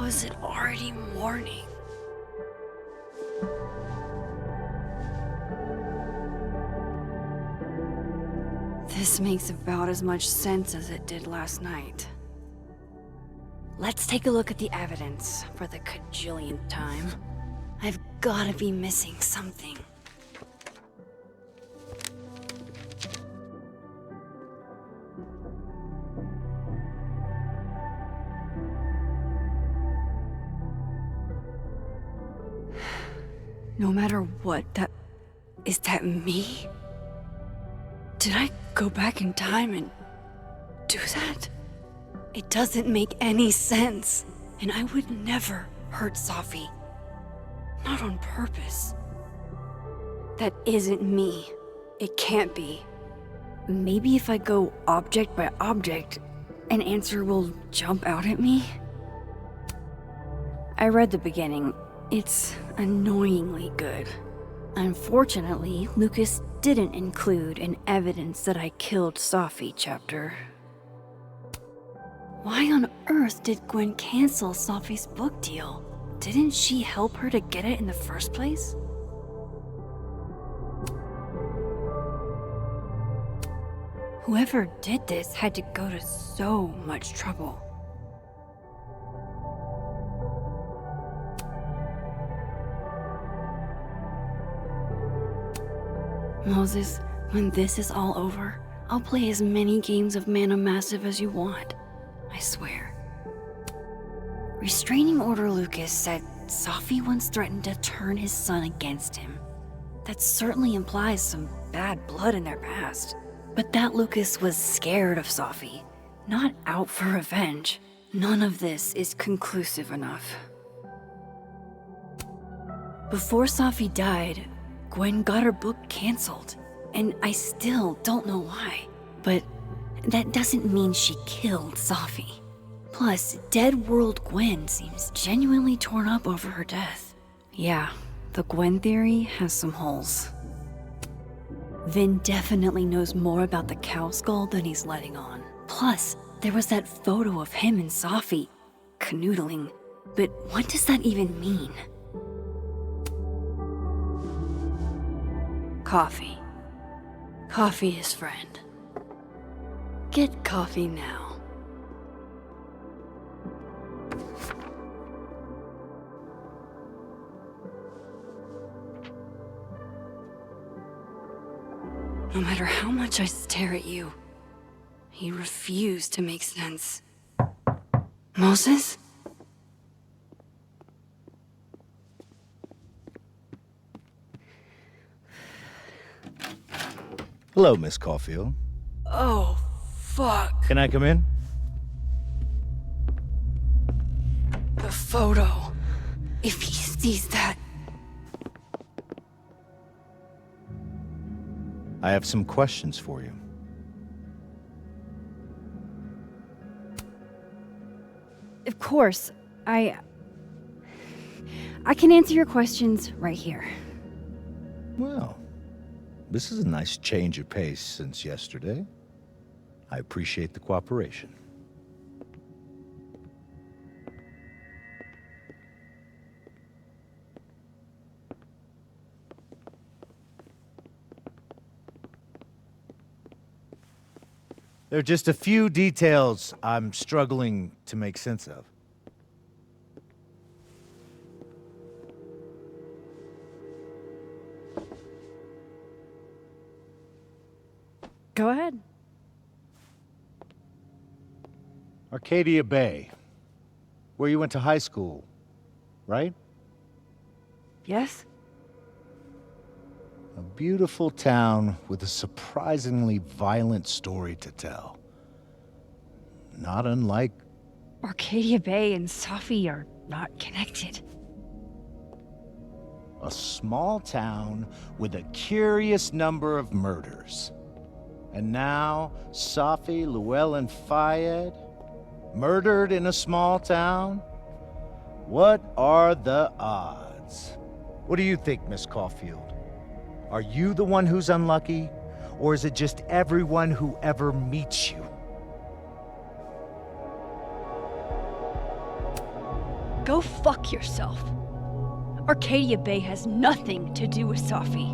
How is it already morning? This makes about as much sense as it did last night. Let's take a look at the evidence for the cajillionth time. I've gotta be missing something. No matter what, is that me? Did I go back in time and do that? It doesn't make any sense. And I would never hurt Safi. Not on purpose. That isn't me. It can't be. Maybe if I go object by object, an answer will jump out at me? I read the beginning. It's annoyingly good. Unfortunately, Lucas didn't include an evidence that I killed Safi chapter. Why on earth did Gwen cancel Safi's book deal? Didn't she help her to get it in the first place? Whoever did this had to go to so much trouble. Moses, when this is all over, I'll play as many games of Mana Massive as you want. I swear. Restraining Order Lucas said Safi once threatened to turn his son against him. That certainly implies some bad blood in their past. But that Lucas was scared of Safi, not out for revenge. None of this is conclusive enough. Before Safi died, Gwen got her book canceled, and I still don't know why. But that doesn't mean she killed Safi. Plus, Dead World Gwen seems genuinely torn up over her death. Yeah, the Gwen theory has some holes. Vin definitely knows more about the cow skull than he's letting on. Plus, there was that photo of him and Safi canoodling. But what does that even mean? Coffee. Coffee is friend. Get coffee now. No matter how much I stare at you, you refuse to make sense. Moses? Hello, Miss Caulfield. Oh, fuck. Can I come in? The photo. If he sees that... I have some questions for you. Of course. I can answer your questions right here. Well, this is a nice change of pace since yesterday. I appreciate the cooperation. There are just a few details I'm struggling to make sense of. Go ahead. Arcadia Bay, where you went to high school, right? Yes? A beautiful town with a surprisingly violent story to tell. Not unlike... Arcadia Bay and Safi are not connected. a small town with a curious number of murders. And now, Safi, Llewellyn Fayed, murdered in a small town? What are the odds? What do you think, Miss Caulfield? Are you the one who's unlucky, or is it just everyone who ever meets you? Go fuck yourself. Arcadia Bay has nothing to do with Safi.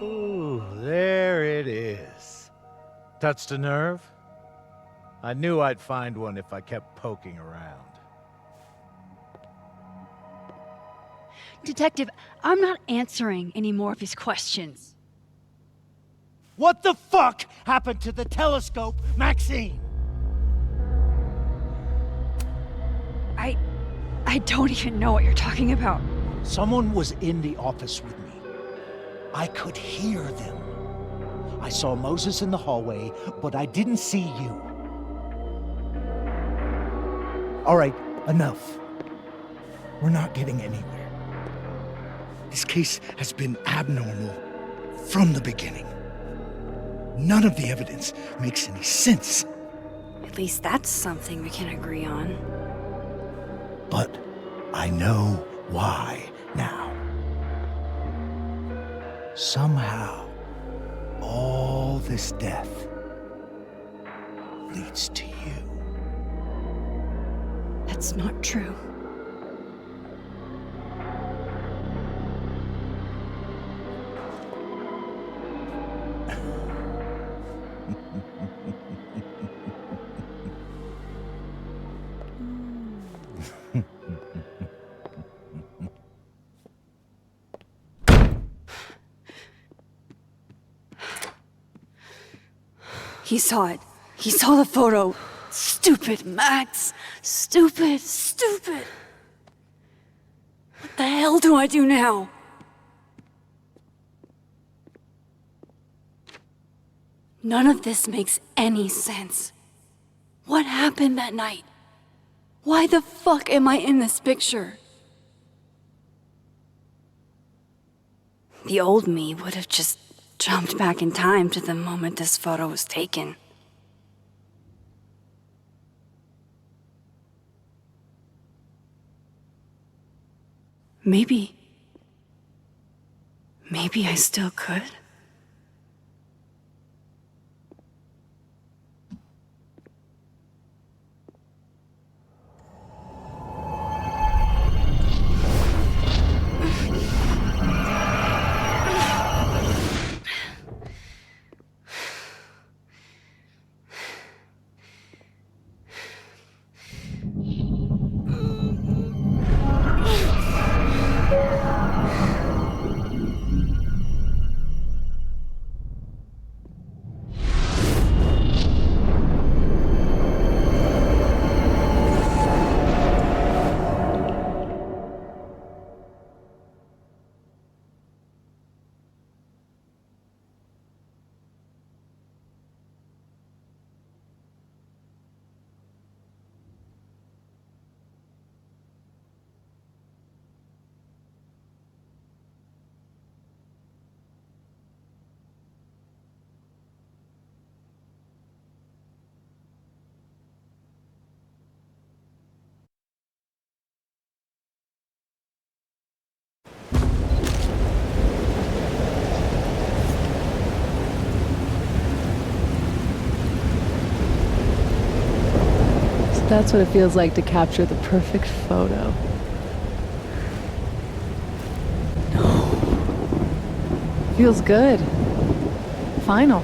Ooh, there it is. Touched a nerve? I knew I'd find one if I kept poking around. Detective, I'm not answering any more of his questions. What the fuck happened to the telescope, Maxine? I don't even know what you're talking about. Someone was in the office with me. I could hear them. I saw Moses in the hallway, but I didn't see you. All right, enough. We're not getting anywhere. This case has been abnormal from the beginning. None of the evidence makes any sense. At least that's something we can agree on. But I know why now. Somehow, all this death leads to you. That's not true. He saw it. He saw the photo. Stupid, Max. Stupid, stupid. What the hell do I do now? None of this makes any sense. What happened that night? Why the fuck am I in this picture? The old me would have just jumped back in time to the moment this photo was taken. Maybe I still could. That's what it feels like to capture the perfect photo. No. Feels good. Final.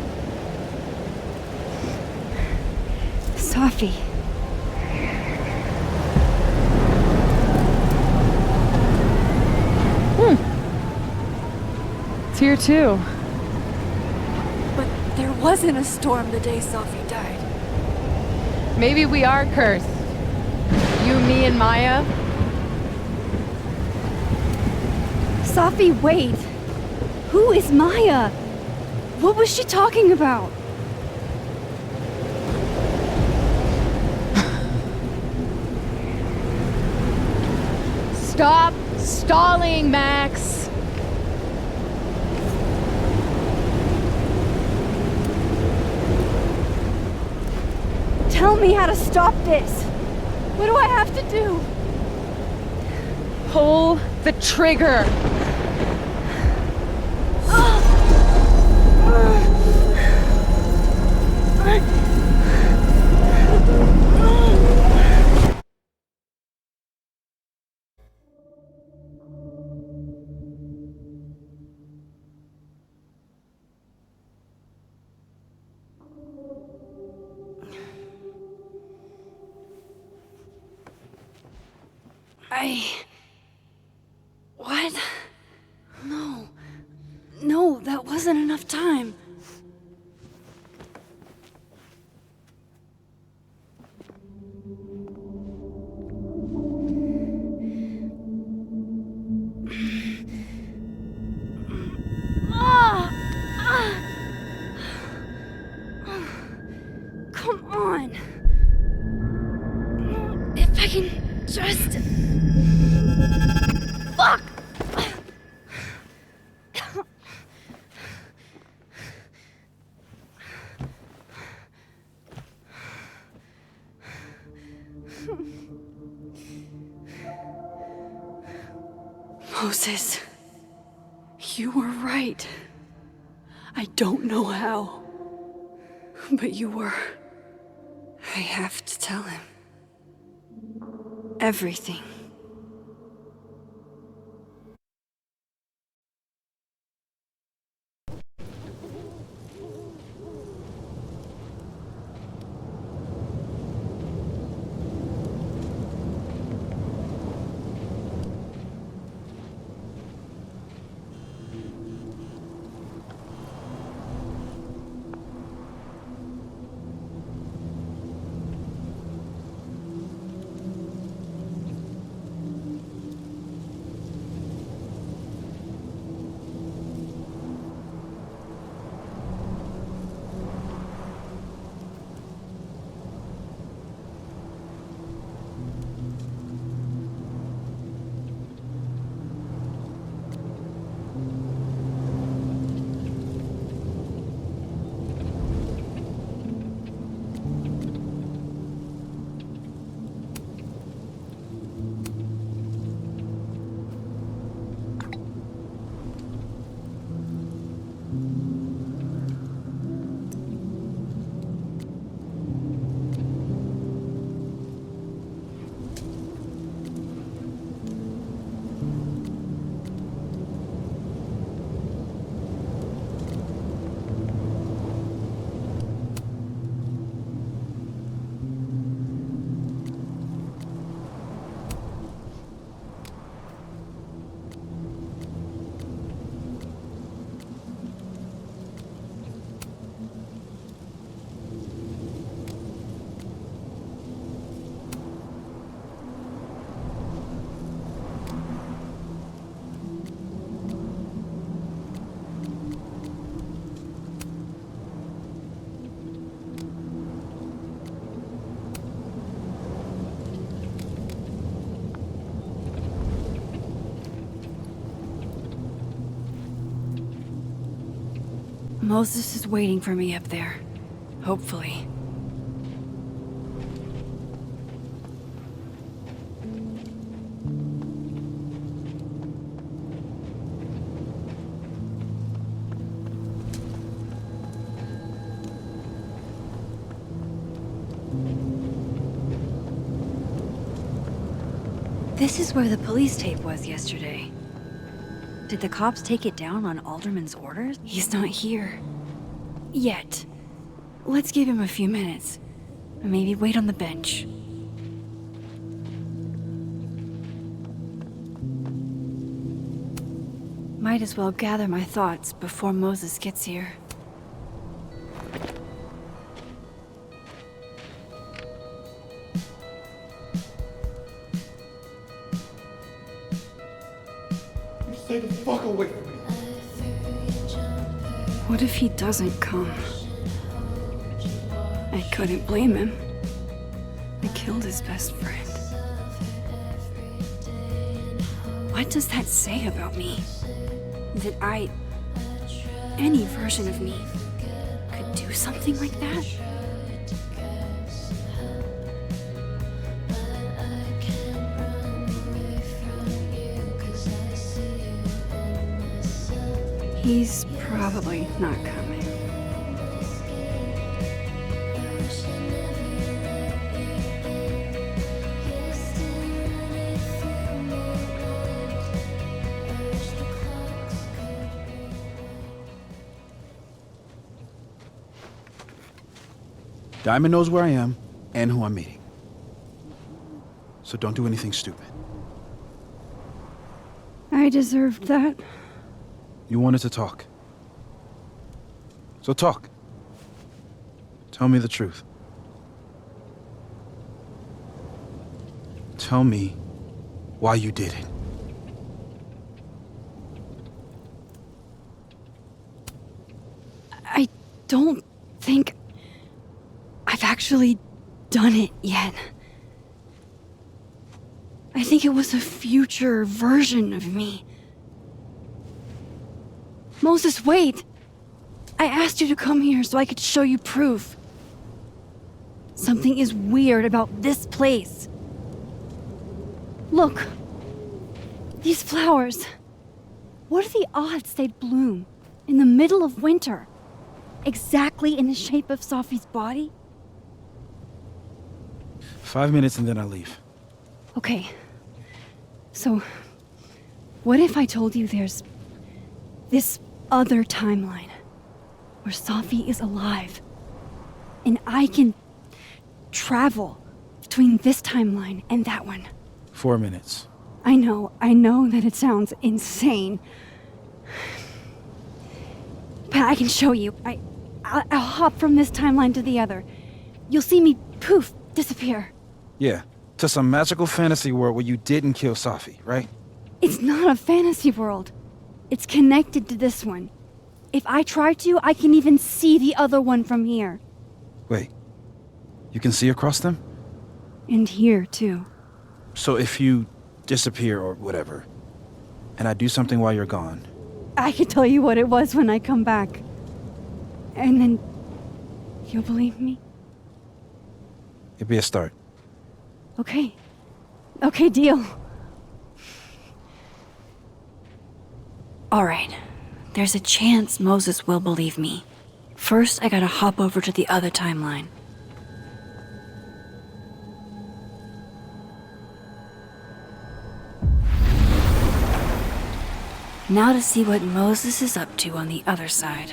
Safi. It's here too. But there wasn't a storm the day Safi died. Maybe we are cursed. You, me, and Maya. Safi, wait. Who is Maya? What was she talking about? Stop stalling, Max. Tell me how to stop this. What do I have to do? Pull the trigger. What? No. No, that wasn't enough time. Come on. If I can just... Fuck! Moses, you were right. I don't know how, but you were. I have to tell him. Everything. Moses is waiting for me up there. Hopefully. This is where the police tape was yesterday. Did the cops take it down on Alderman's orders? He's not here. Yet. Let's give him a few minutes. Maybe wait on the bench. Might as well gather my thoughts before Moses gets here. Stay the fuck away from me. What if he doesn't come? I couldn't blame him. I killed his best friend. What does that say about me? That any version of me, could do something like that? He's probably not coming. Diamond knows where I am and who I'm meeting. So don't do anything stupid. I deserved that. You wanted to talk. So talk. Tell me the truth. Tell me why you did it. I don't think I've actually done it yet. I think it was a future version of me. Moses, wait! I asked you to come here so I could show you proof. Something is weird about this place. Look. These flowers. What are the odds they'd bloom in the middle of winter? Exactly in the shape of Sophie's body? 5 minutes and then I leave. Okay. So, what if I told you there's this other timeline where Sophie is alive and I can travel between this timeline and that one? 4 minutes. I know that it sounds insane. But I can show you. I'll hop from this timeline to the other. You'll see me, poof, disappear. Yeah, to some magical fantasy world where you didn't kill Sophie, right? It's not a fantasy world. It's connected to this one. If I try to, I can even see the other one from here. Wait, you can see across them? And here, too. So if you disappear or whatever, and I do something while you're gone... I can tell you what it was when I come back. And then... you'll believe me? It'd be a start. Okay. Okay, deal. All right. There's a chance Moses will believe me. First, I gotta hop over to the other timeline. Now to see what Moses is up to on the other side.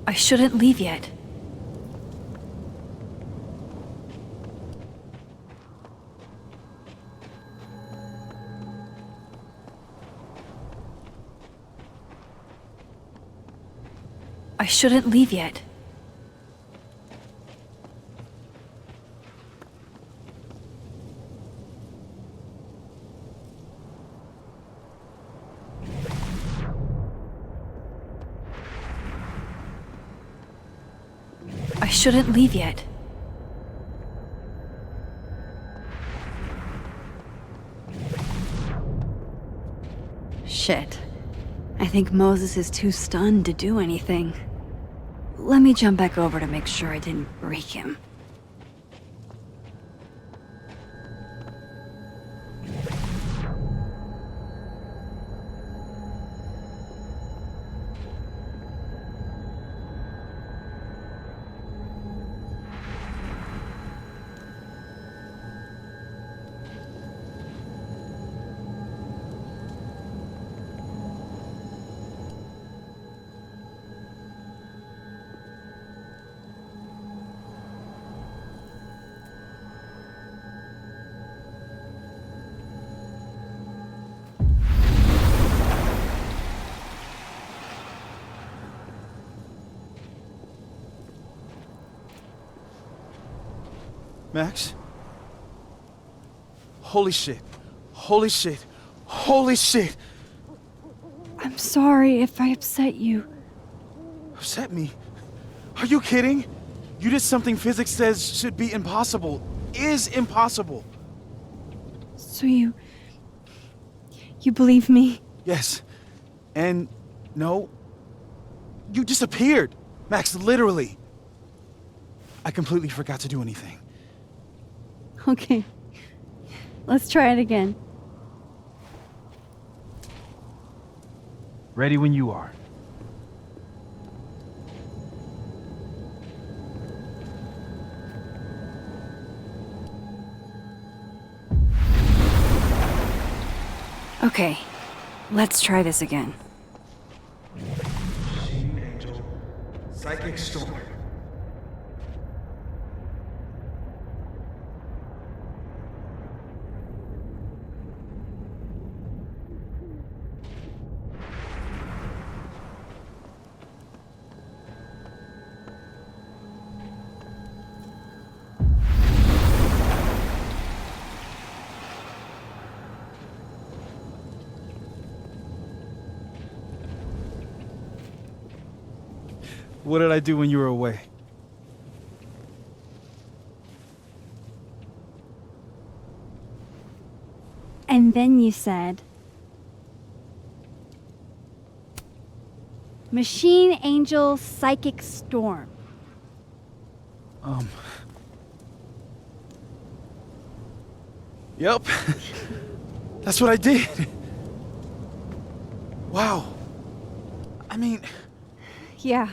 I shouldn't leave yet. I shouldn't leave yet. I shouldn't leave yet. Shit. I think Moses is too stunned to do anything. Let me jump back over to make sure I didn't break him. Max? Holy shit. Holy shit. Holy shit! I'm sorry if I upset you. Upset me? Are you kidding? You did something physics says should be impossible. Is impossible. So you believe me? Yes. And no. You disappeared. Max, literally. I completely forgot to do anything. Okay. Let's try it again. Ready when you are. Okay. Let's try this again. Machine Angel, Psychic Storm. What did I do when you were away? And then you said... Machine Angel Psychic Storm. Yep. That's what I did. Wow. I mean... Yeah.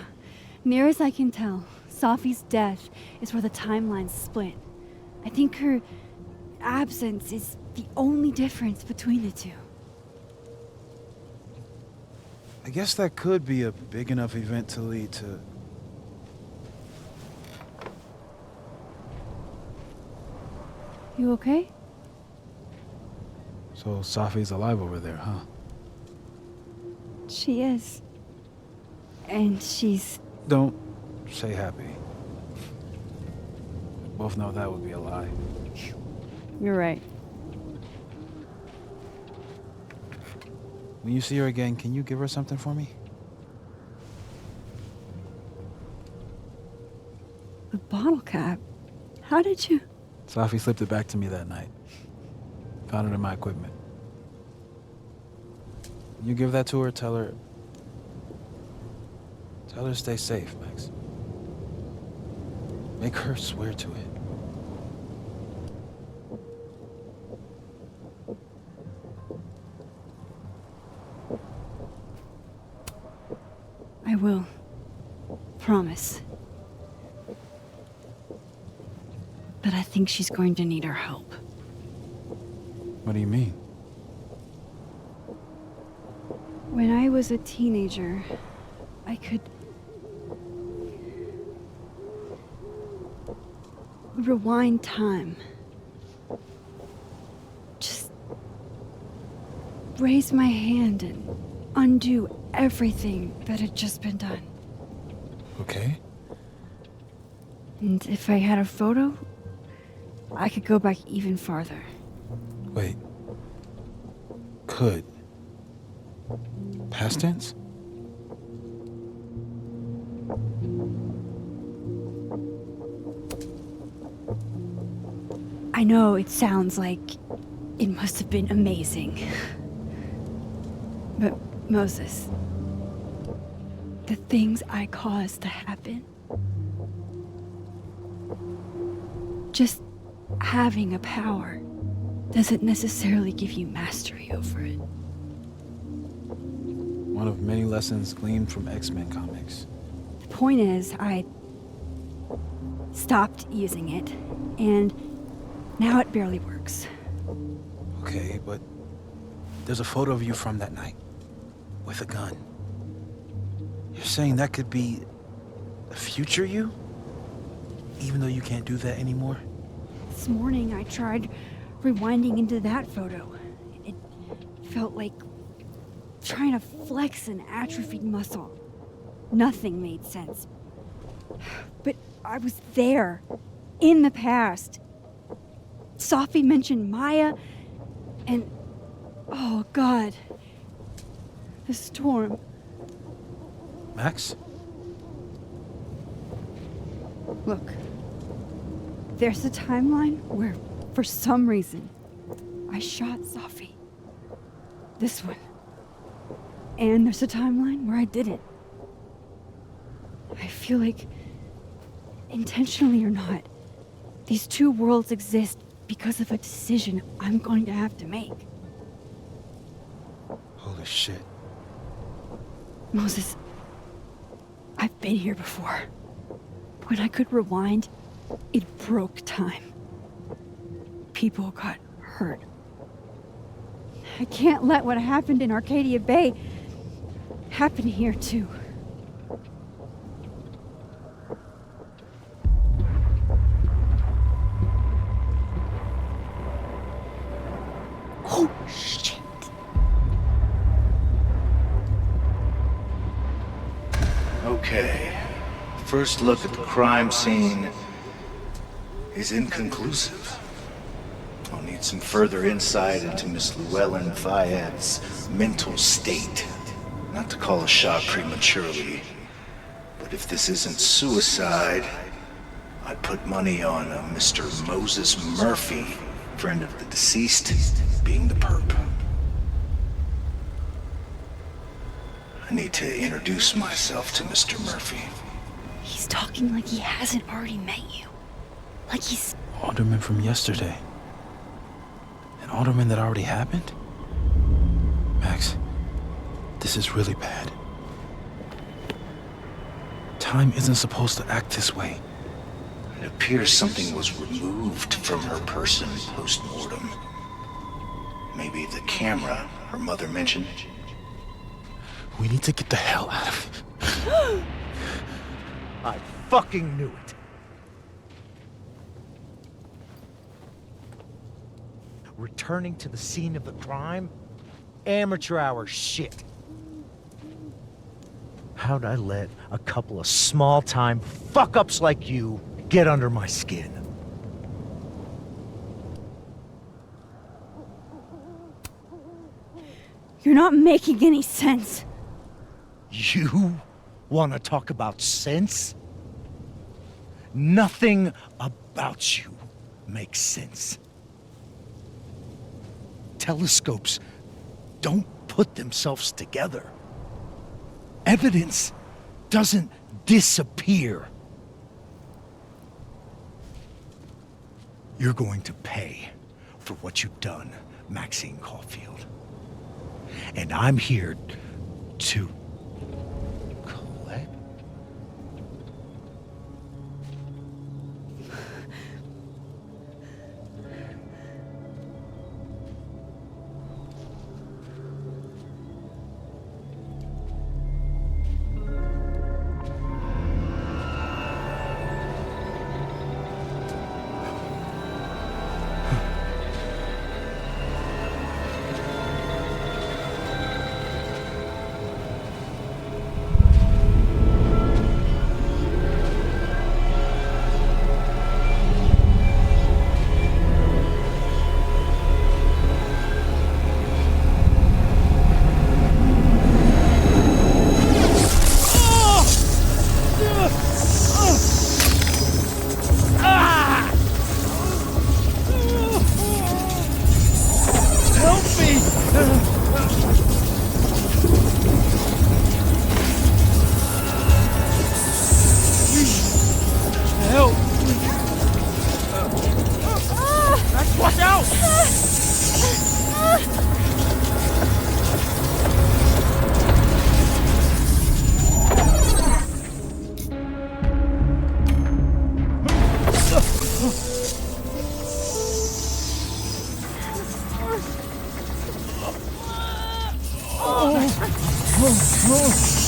Near as I can tell, Sophie's death is where the timelines split. I think her absence is the only difference between the two. I guess that could be a big enough event to lead to... You okay? So Sophie's alive over there, huh? She is. And she's... Don't say happy. We both know that would be a lie. You're right. When you see her again, can you give her something for me? The bottle cap? How did you... Sophie slipped it back to me that night. Found it in my equipment. When you give that to her, tell her to stay safe, Max. Make her swear to it. I will. Promise. But I think she's going to need our help. What do you mean? When I was a teenager, I could rewind time. Just raise my hand and undo everything that had just been done. Okay. And if I had a photo, I could go back even farther. Wait. Could. Past tense? I know it sounds like it must have been amazing. But Moses, the things I caused to happen, just having a power doesn't necessarily give you mastery over it. One of many lessons gleaned from X-Men comics. The point is, I stopped using it, and now it barely works. Okay, but there's a photo of you from that night. With a gun. You're saying that could be a future you? Even though you can't do that anymore? This morning I tried rewinding into that photo. It felt like trying to flex an atrophied muscle. Nothing made sense. But I was there, in the past. Sophie mentioned Maya, and oh God, the storm. Max? Look, there's a timeline where, for some reason, I shot Sophie. This one. And there's a timeline where I didn't. I feel like, intentionally or not, these two worlds exist because of a decision I'm going to have to make. Holy shit. Moses, I've been here before. When I could rewind, it broke time. People got hurt. I can't let what happened in Arcadia Bay happen here too. Oh, shit. Okay. First look at the crime scene is inconclusive. I'll need some further insight into Miss Llewellyn Fayette's mental state. Not to call a shot prematurely, but if this isn't suicide, I'd put money on a Mr. Moses Murphy, friend of the deceased, being the perp. I need to introduce myself to Mr. Murphy. He's talking like he hasn't already met you. Like he's... Alderman from yesterday. An alderman that already happened? Max, this is really bad. Time isn't supposed to act this way. It appears something was removed from her person post-mortem. Maybe the camera her mother mentioned. We need to get the hell out of here. I fucking knew it. Returning to the scene of the crime? Amateur hour shit. How'd I let a couple of small-time fuck-ups like you get under my skin? You're not making any sense. You want to talk about sense? Nothing about you makes sense. Telescopes don't put themselves together. Evidence doesn't disappear. You're going to pay for what you've done, Maxine Caulfield. And I'm here to collect.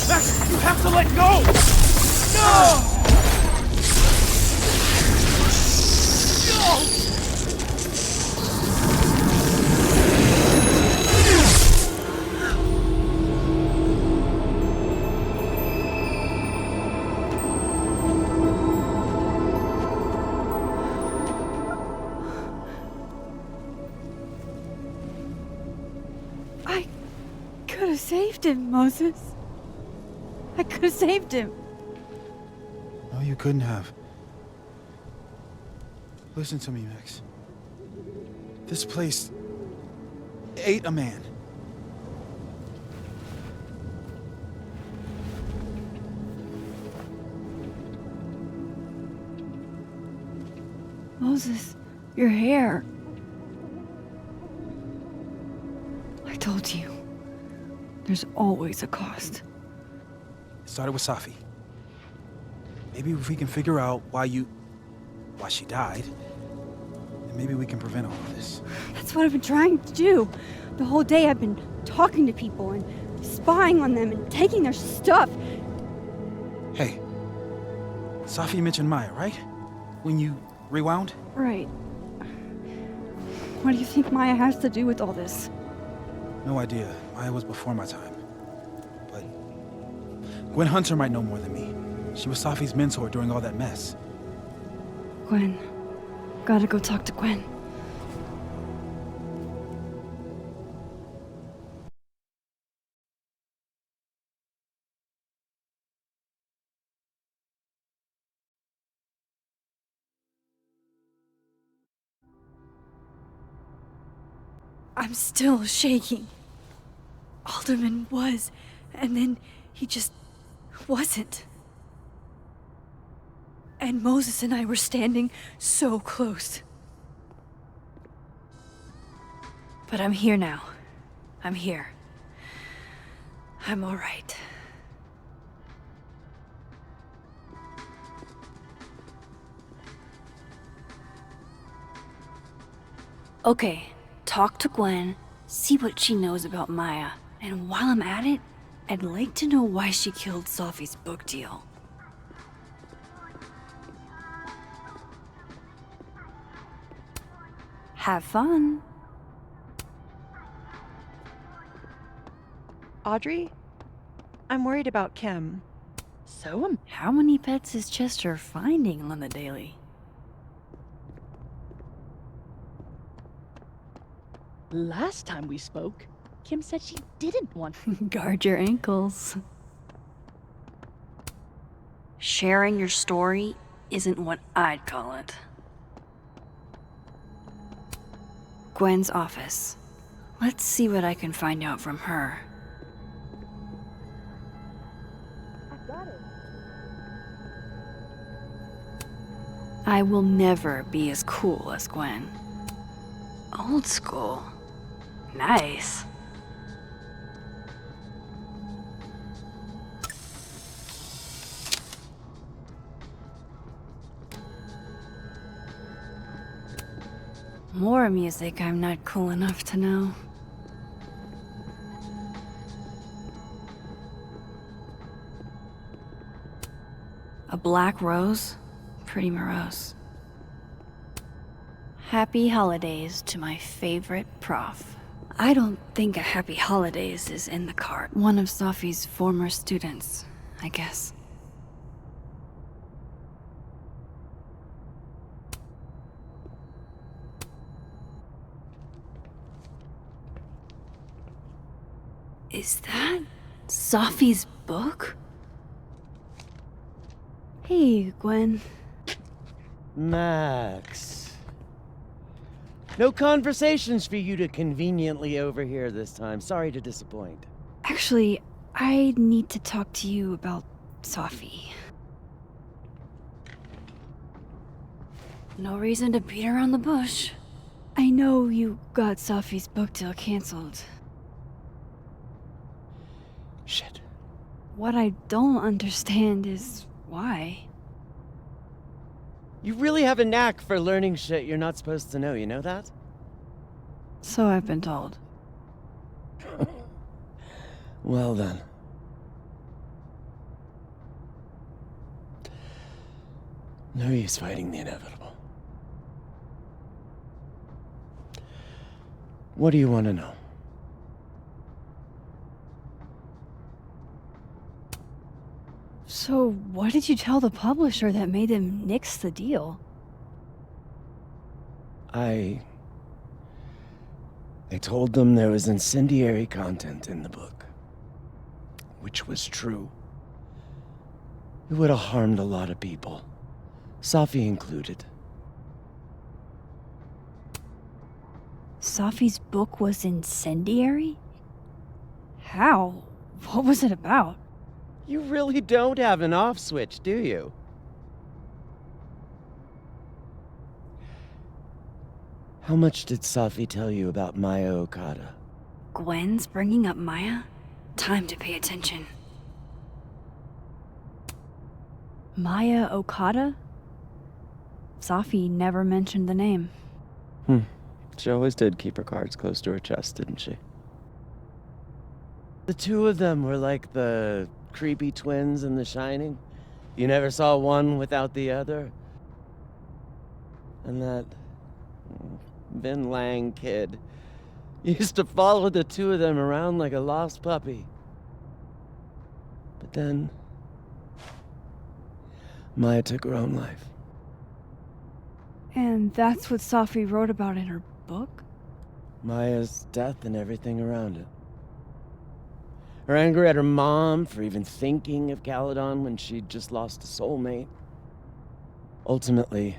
Max, you have to let go! No! I could have saved him, Moses. I could have saved him. No, you couldn't have. Listen to me, Max. This place ate a man. Moses, Your hair. I told you. There's always a cost. It started with Safi. Maybe if we can figure out why she died, then maybe we can prevent all of this. That's what I've been trying to do. The whole day I've been talking to people and spying on them and taking their stuff. Hey, Safi mentioned Maya, right? When you rewound? Right. What do you think Maya has to do with all this? No idea. Maya was before my time. But Gwen Hunter might know more than me. She was Safi's mentor during all that mess. Gwen. Gotta go talk to Gwen. I'm still shaking. Alderman was, and then he just wasn't. And Moses and I were standing so close. But I'm here now. I'm here. I'm all right. Okay, talk to Gwen, see what she knows about Maya, and while I'm at it, I'd like to know why she killed Safi's book deal. Have fun. Audrey? I'm worried about Kim. So am How many pets is Chester finding on the daily? Last time we spoke, Kim said she didn't want. Guard your ankles. Sharing your story isn't what I'd call it. Gwen's office. Let's see what I can find out from her. I will never be as cool as Gwen. Old school. Nice. More music I'm not cool enough to know. A black rose? Pretty morose. Happy holidays to my favorite prof. I don't think a happy holidays is in the card. One of Safi's former students, I guess. Is that Safi's book? Hey, Gwen. Max. No conversations for you to conveniently overhear this time. Sorry to disappoint. Actually, I need to talk to you about Safi. No reason to beat around the bush. I know you got Safi's book deal canceled. Shit. What I don't understand is why. You really have a knack for learning shit you're not supposed to know, you know that? So I've been told. Well then. No use fighting the inevitable. What do you want to know? So what did you tell the publisher that made them nix the deal? I told them there was incendiary content in the book. Which was true. It would have harmed a lot of people. Safi included. Safi's book was incendiary? How? What was it about? You really don't have an off switch, do you? How much did Safi tell you about Maya Okada? Gwen's bringing up Maya? Time to pay attention. Maya Okada? Safi never mentioned the name. She always did keep her cards close to her chest, didn't she? The two of them were like the creepy twins in The Shining. You never saw one without the other. And that Vin Lang kid used to follow the two of them around like a lost puppy. But then Maya took her own life. And that's what Safi wrote about in her book? Maya's death and everything around it. Her anger at her mom for even thinking of Caledon when she'd just lost a soulmate. Ultimately,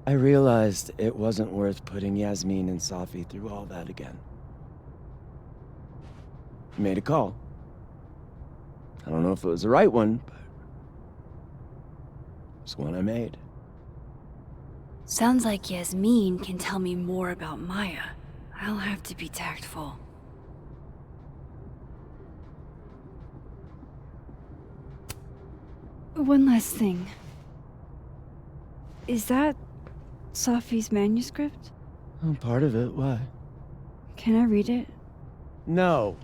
I realized it wasn't worth putting Yasmin and Safi through all that again. I made a call. I don't know if it was the right one, but it's one I made. Sounds like Yasmin can tell me more about Maya. I'll have to be tactful. One last thing. Is that Safi's manuscript? Oh, part of it, why? Can I read it? No.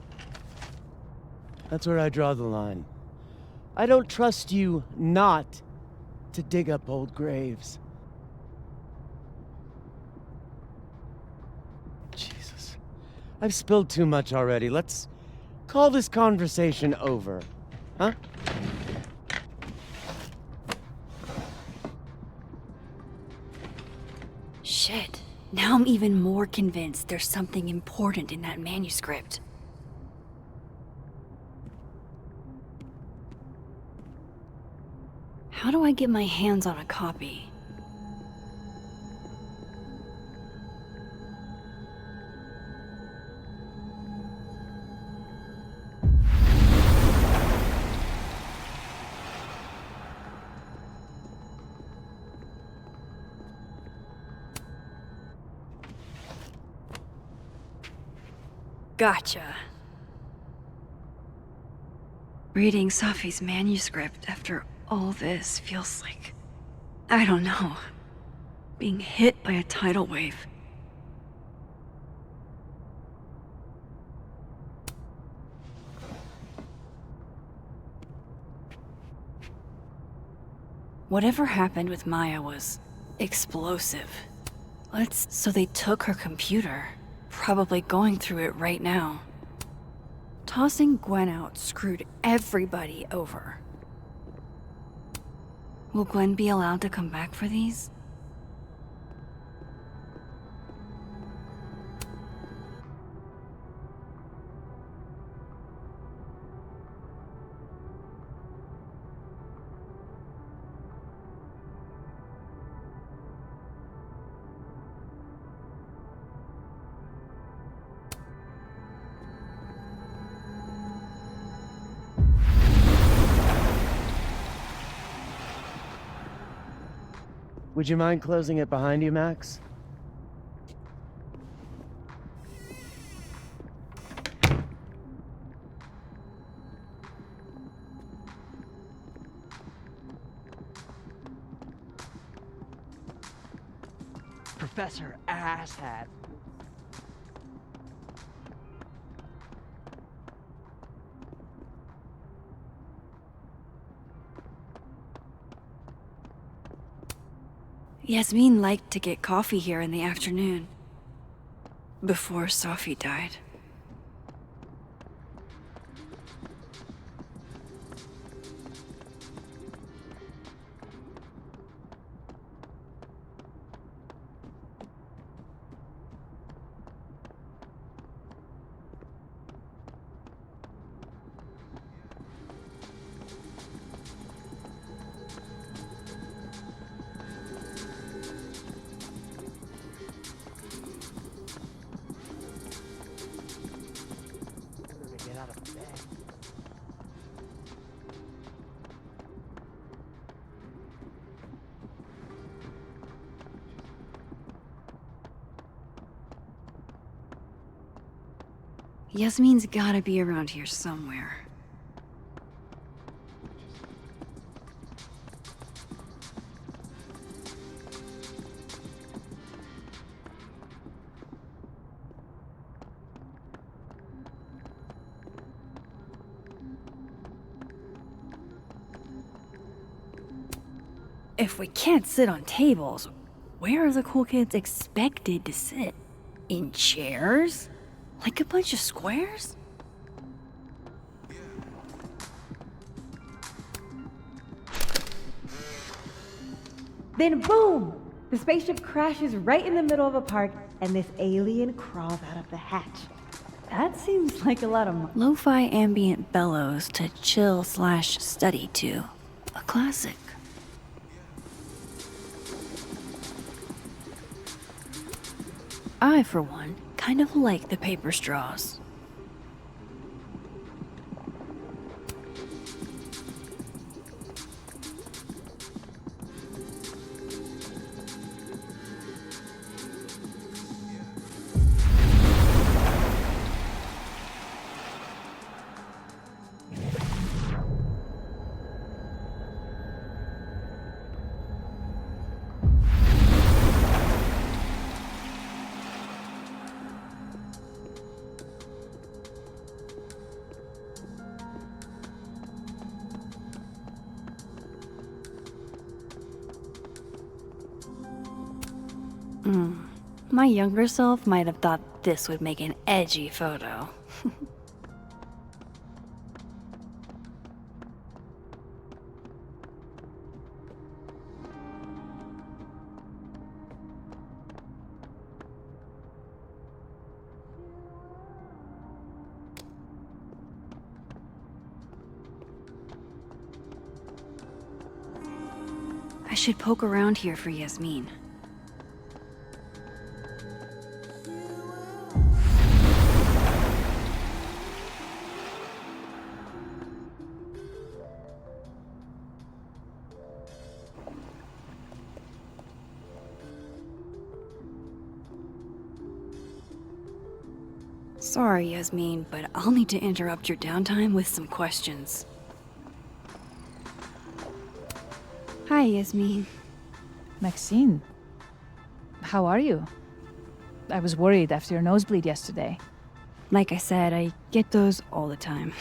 That's where I draw the line. I don't trust you not to dig up old graves. Jesus. I've spilled too much already. Let's call this conversation over. Huh? Shit. Now I'm even more convinced there's something important in that manuscript. How do I get my hands on a copy? Gotcha. Reading Safi's manuscript after all this feels like, I don't know, being hit by a tidal wave. Whatever happened with Maya was explosive. So they took her computer. Probably going through it right now. Tossing Gwen out screwed everybody over. Will Gwen be allowed to come back for these? Would you mind closing it behind you, Max? Professor Asshat. Yasmin liked to get coffee here in the afternoon. Before Safi died. Yasmin's gotta be around here somewhere. If we can't sit on tables, where are the cool kids expected to sit? In chairs? Like a bunch of squares? Then boom! The spaceship crashes right in the middle of a park, and this alien crawls out of the hatch. That seems like a lot of Lo-fi ambient bellows to chill/study to. A classic. I, for one, kind of like the paper straws. My younger self might have thought this would make an edgy photo. I should poke around here for Yasmin. Sorry, Yasmin, but I'll need to interrupt your downtime with some questions. Hi, Yasmin. Maxine, how are you? I was worried after your nosebleed yesterday. Like I said, I get those all the time.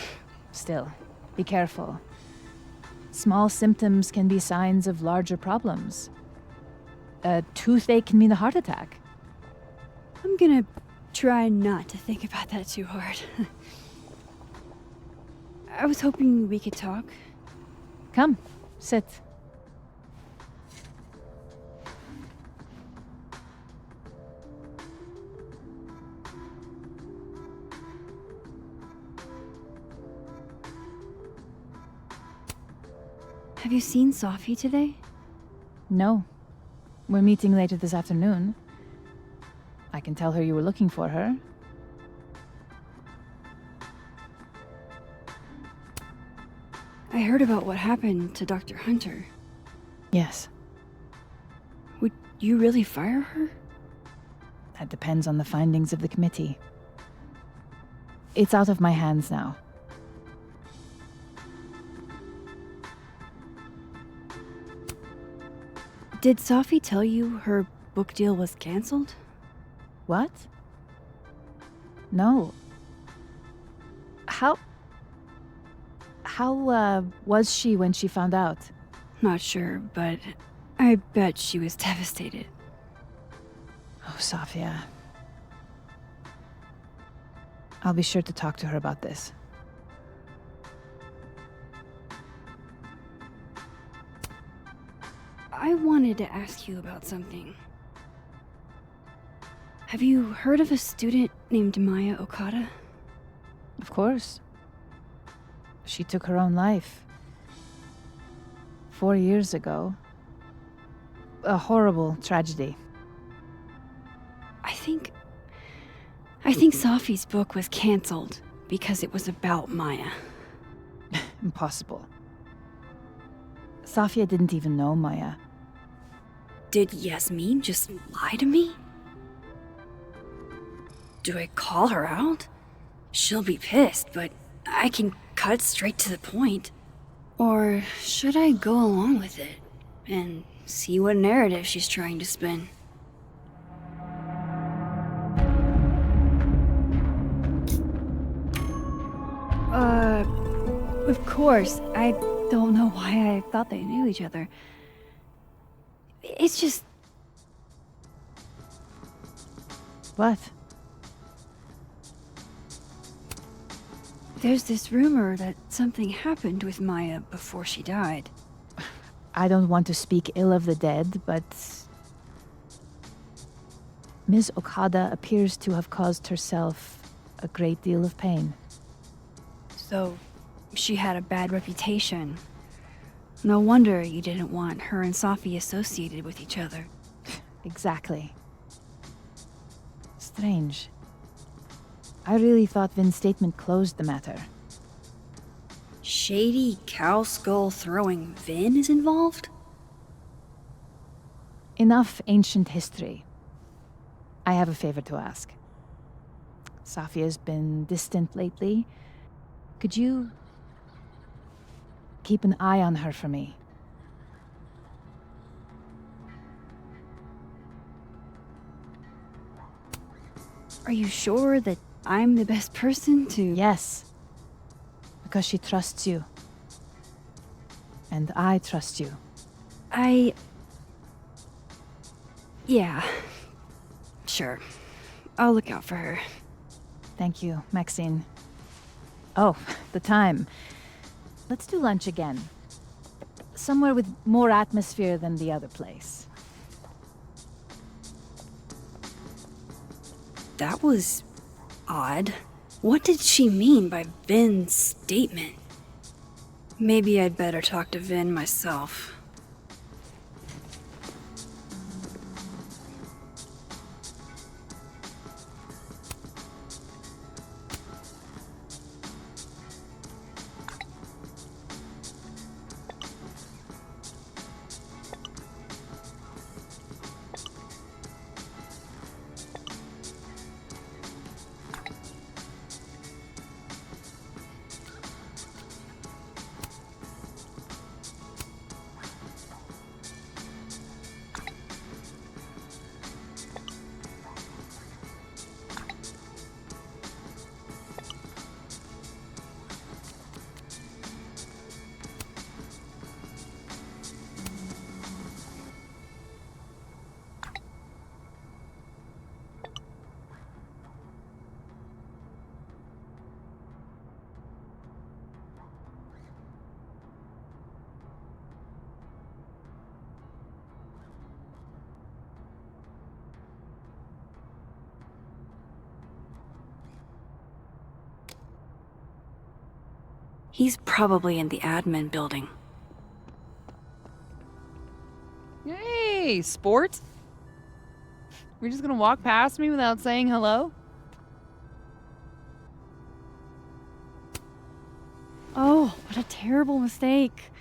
Still, be careful. Small symptoms can be signs of larger problems. A toothache can mean a heart attack. I'm gonna try not to think about that too hard. I was hoping we could talk. Come, sit. Have you seen Sophie today? No. We're meeting later this afternoon. I can tell her you were looking for her. I heard about what happened to Dr. Hunter. Yes. Would you really fire her? That depends on the findings of the committee. It's out of my hands now. Did Sophie tell you her book deal was canceled? What? No. How was she when she found out? Not sure, but I bet she was devastated. Oh, Sophia. I'll be sure to talk to her about this. I wanted to ask you about something. Have you heard of a student named Maya Okada? Of course. She took her own life. 4 years ago. A horrible tragedy. I think Sophie's book was canceled because it was about Maya. Impossible. Sophia didn't even know Maya. Did Yasmin just lie to me? Do I call her out? she'll be pissed, but I can cut straight to the point. Or should I go along with it and see what narrative she's trying to spin? Of course. I don't know why I thought they knew each other. It's just... What? There's this rumor that something happened with Maya before she died. I don't want to speak ill of the dead, but Ms. Okada appears to have caused herself a great deal of pain. So, she had a bad reputation. No wonder you didn't want her and Safi associated with each other. Exactly. Strange. I really thought Vin's statement closed the matter. Shady cow skull throwing Vin is involved? Enough ancient history. I have a favor to ask. Safia's been distant lately. Could you keep an eye on her for me? Are you sure that I'm the best person to... Yes. Because she trusts you. And I trust you. Yeah. Sure. I'll look out for her. Thank you, Maxine. Oh, the time. Let's do lunch again. Somewhere with more atmosphere than the other place. That was odd. What did she mean by Vin's statement? Maybe I'd better talk to Vin myself. He's probably in the admin building. Hey, sport? We're just gonna walk past me without saying hello? Oh, what a terrible mistake.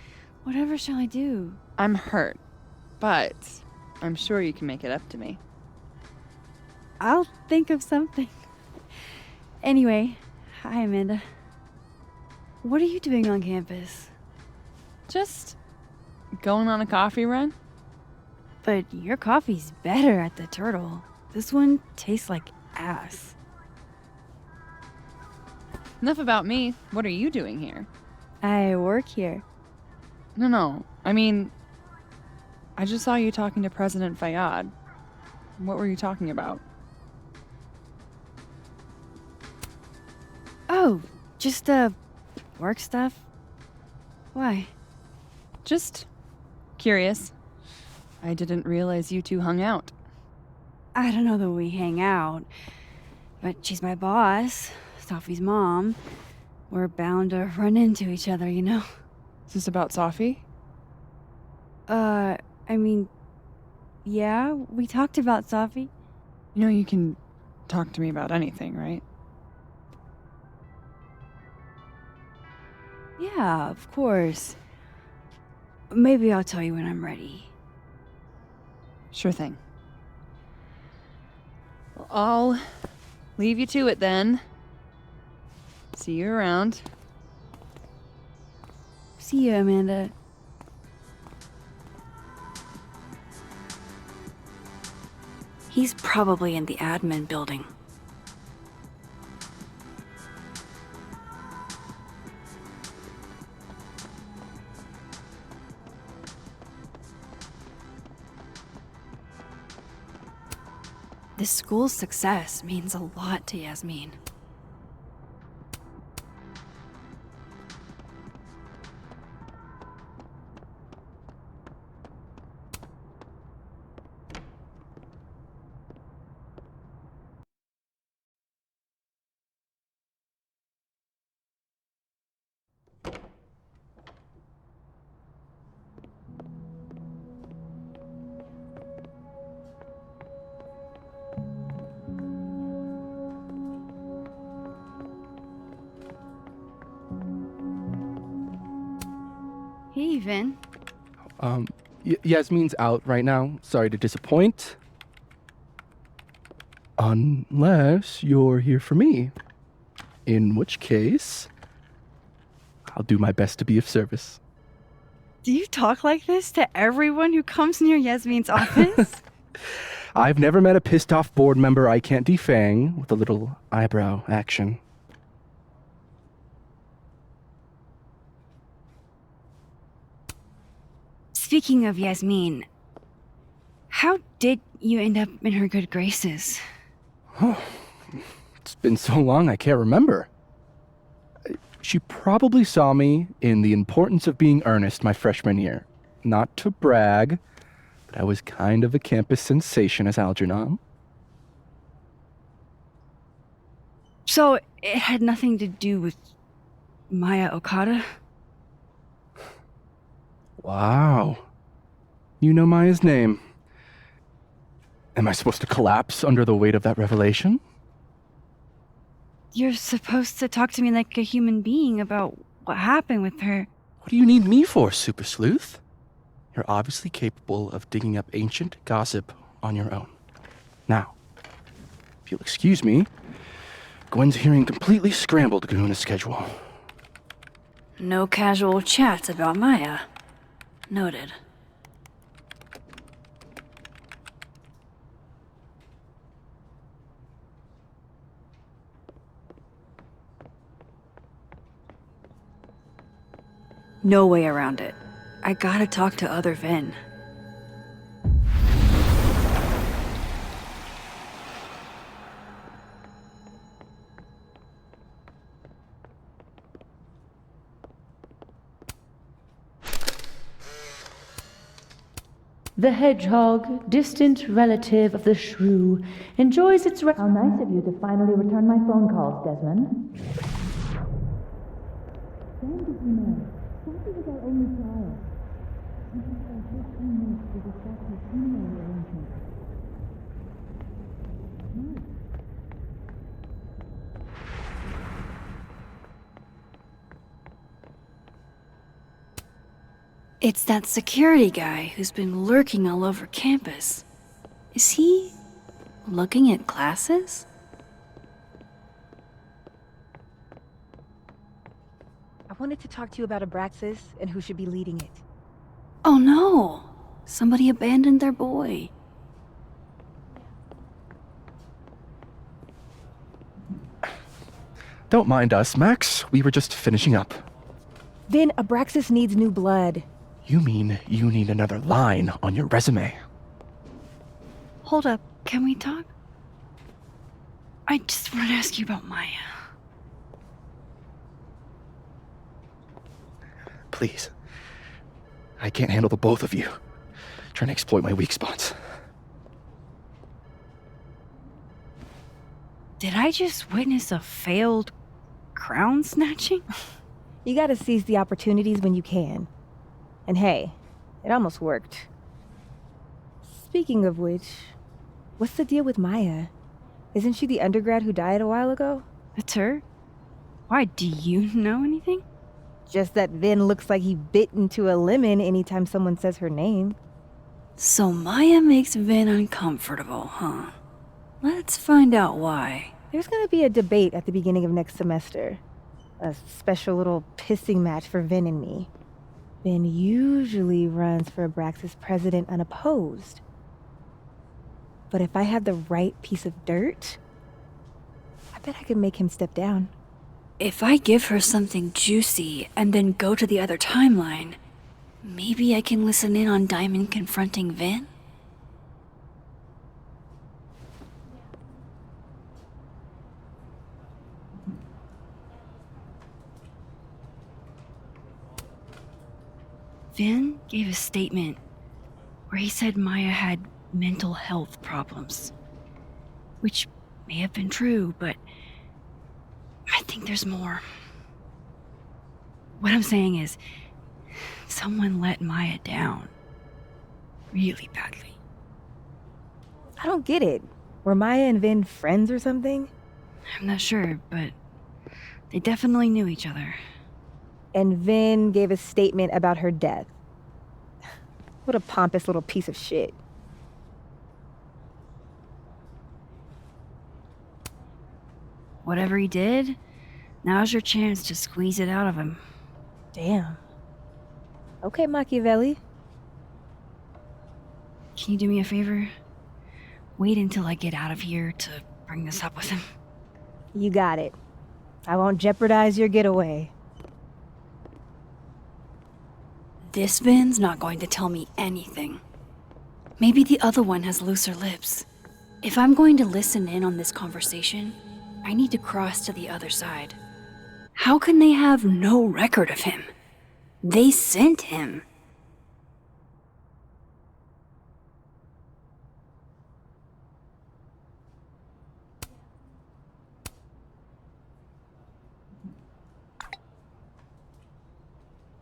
Whatever shall I do? I'm hurt, but I'm sure you can make it up to me. I'll think of something. Anyway, hi, Amanda. What are you doing on campus? Just going on a coffee run? But your coffee's better at the Turtle. This one tastes like ass. Enough about me. What are you doing here? I work here. No. I mean, I just saw you talking to President Fayyad. What were you talking about? Oh, just, work stuff? Why? Just curious. I didn't realize you two hung out. I don't know that we hang out, but she's my boss, Safi's mom. We're bound to run into each other, you know? Is this about Safi? I mean, yeah, we talked about Safi. You know you can talk to me about anything, right? Yeah, of course. Maybe I'll tell you when I'm ready. Sure thing. Well, I'll leave you to it then. See you around. See you, Amanda. He's probably in the admin building. This school's success means a lot to Yasmin. Hey, Vin. Yasmin's out right now. Sorry to disappoint. Unless you're here for me. In which case, I'll do my best to be of service. Do you talk like this to everyone who comes near Yasmin's office? I've never met a pissed off board member I can't defang with a little eyebrow action. Speaking of Yasmin, how did you end up in her good graces? Oh, it's been so long I can't remember. She probably saw me in The Importance of Being Earnest my freshman year. Not to brag, but I was kind of a campus sensation as Algernon. So it had nothing to do with Maya Okada? Wow. You know Maya's name. Am I supposed to collapse under the weight of that revelation? You're supposed to talk to me like a human being about what happened with her. What do you need me for, Super Sleuth? You're obviously capable of digging up ancient gossip on your own. Now, if you'll excuse me, Gwen's hearing completely scrambled Kahuna schedule. No casual chats about Maya. Noted. No way around it. I gotta talk to other Vin. The hedgehog, distant relative of the shrew, enjoys its How nice of you to finally return my phone calls, Desmond. When did you know? Sophie was our only child. We spent our 15 minutes to discuss her funeral arrangements. No. It's that security guy who's been lurking all over campus. Is he looking at classes? I wanted to talk to you about Abraxas and who should be leading it. Oh no! Somebody abandoned their boy. Don't mind us, Max. We were just finishing up. Then Abraxas needs new blood. You mean you need another line on your resume? Hold up, can we talk? I just want to ask you about Maya. Please. I can't handle the both of you. Trying to exploit my weak spots. Did I just witness a failed crown snatching? You gotta seize the opportunities when you can. And hey, it almost worked. Speaking of which, what's the deal with Maya? Isn't she the undergrad who died a while ago? That's her? Why, do you know anything? Just that Vin looks like he bit into a lemon anytime someone says her name. So Maya makes Vin uncomfortable, huh? Let's find out why. There's gonna be a debate at the beginning of next semester. A special little pissing match for Vin and me. Vin usually runs for Abraxas president unopposed. But if I had the right piece of dirt, I bet I could make him step down. If I give her something juicy and then go to the other timeline, maybe I can listen in on Diamond confronting Vin? Vin gave a statement where he said Maya had mental health problems. Which may have been true, but I think there's more. What I'm saying is, someone let Maya down. Really badly. I don't get it. Were Maya and Vin friends or something? I'm not sure, but they definitely knew each other. And Vin gave a statement about her death. What a pompous little piece of shit. Whatever he did, now's your chance to squeeze it out of him. Damn. Okay, Machiavelli. Can you do me a favor? Wait until I get out of here to bring this up with him. You got it. I won't jeopardize your getaway. This Vin's not going to tell me anything. Maybe the other one has looser lips. If I'm going to listen in on this conversation, I need to cross to the other side. How can they have no record of him? They sent him.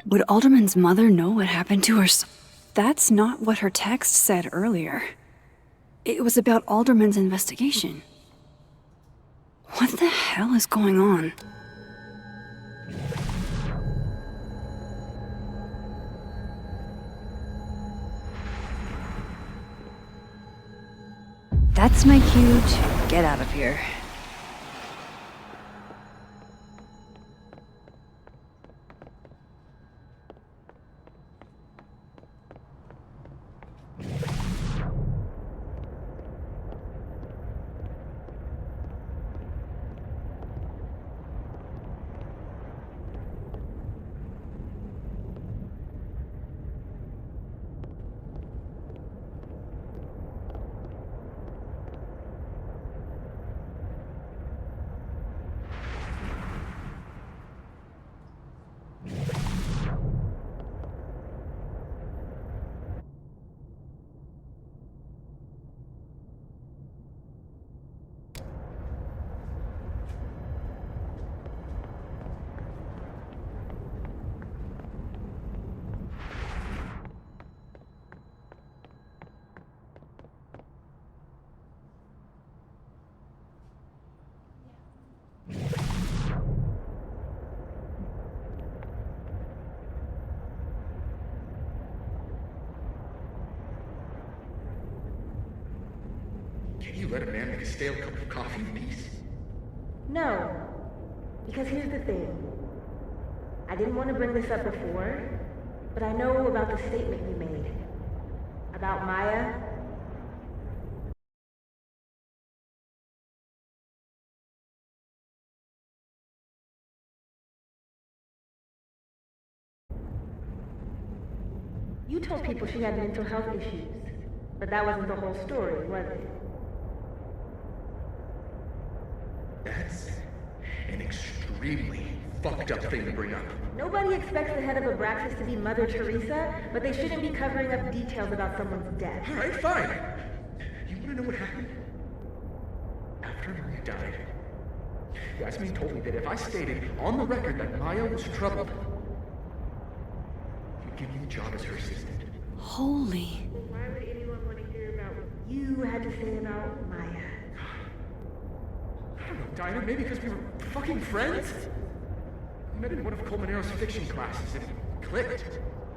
Would Alderman's mother know what happened to her son? That's not what her text said earlier. It was about Alderman's investigation. What the hell is going on? That's my cue to get out of here. Can you let a man make a stale cup of coffee in peace? No. Because here's the thing. I didn't want to bring this up before, but I know about the statement you made. About Maya. You told people she had mental health issues, but that wasn't the whole story, was it? That's an extremely fucked up thing to bring up. Nobody expects the head of Abraxas to be Mother Teresa, but they shouldn't be covering up details about someone's death. Alright, fine. You wanna know what happened? After Maria died, Yasmin told me that if I stated on the record that Maya was troubled, he'd give me a job as her assistant. Holy. Why would anyone want to hear about what you had to say about Maya? I don't know, Dinah, maybe because we were fucking friends? I met in one of Colmenaro's fiction classes and it clicked.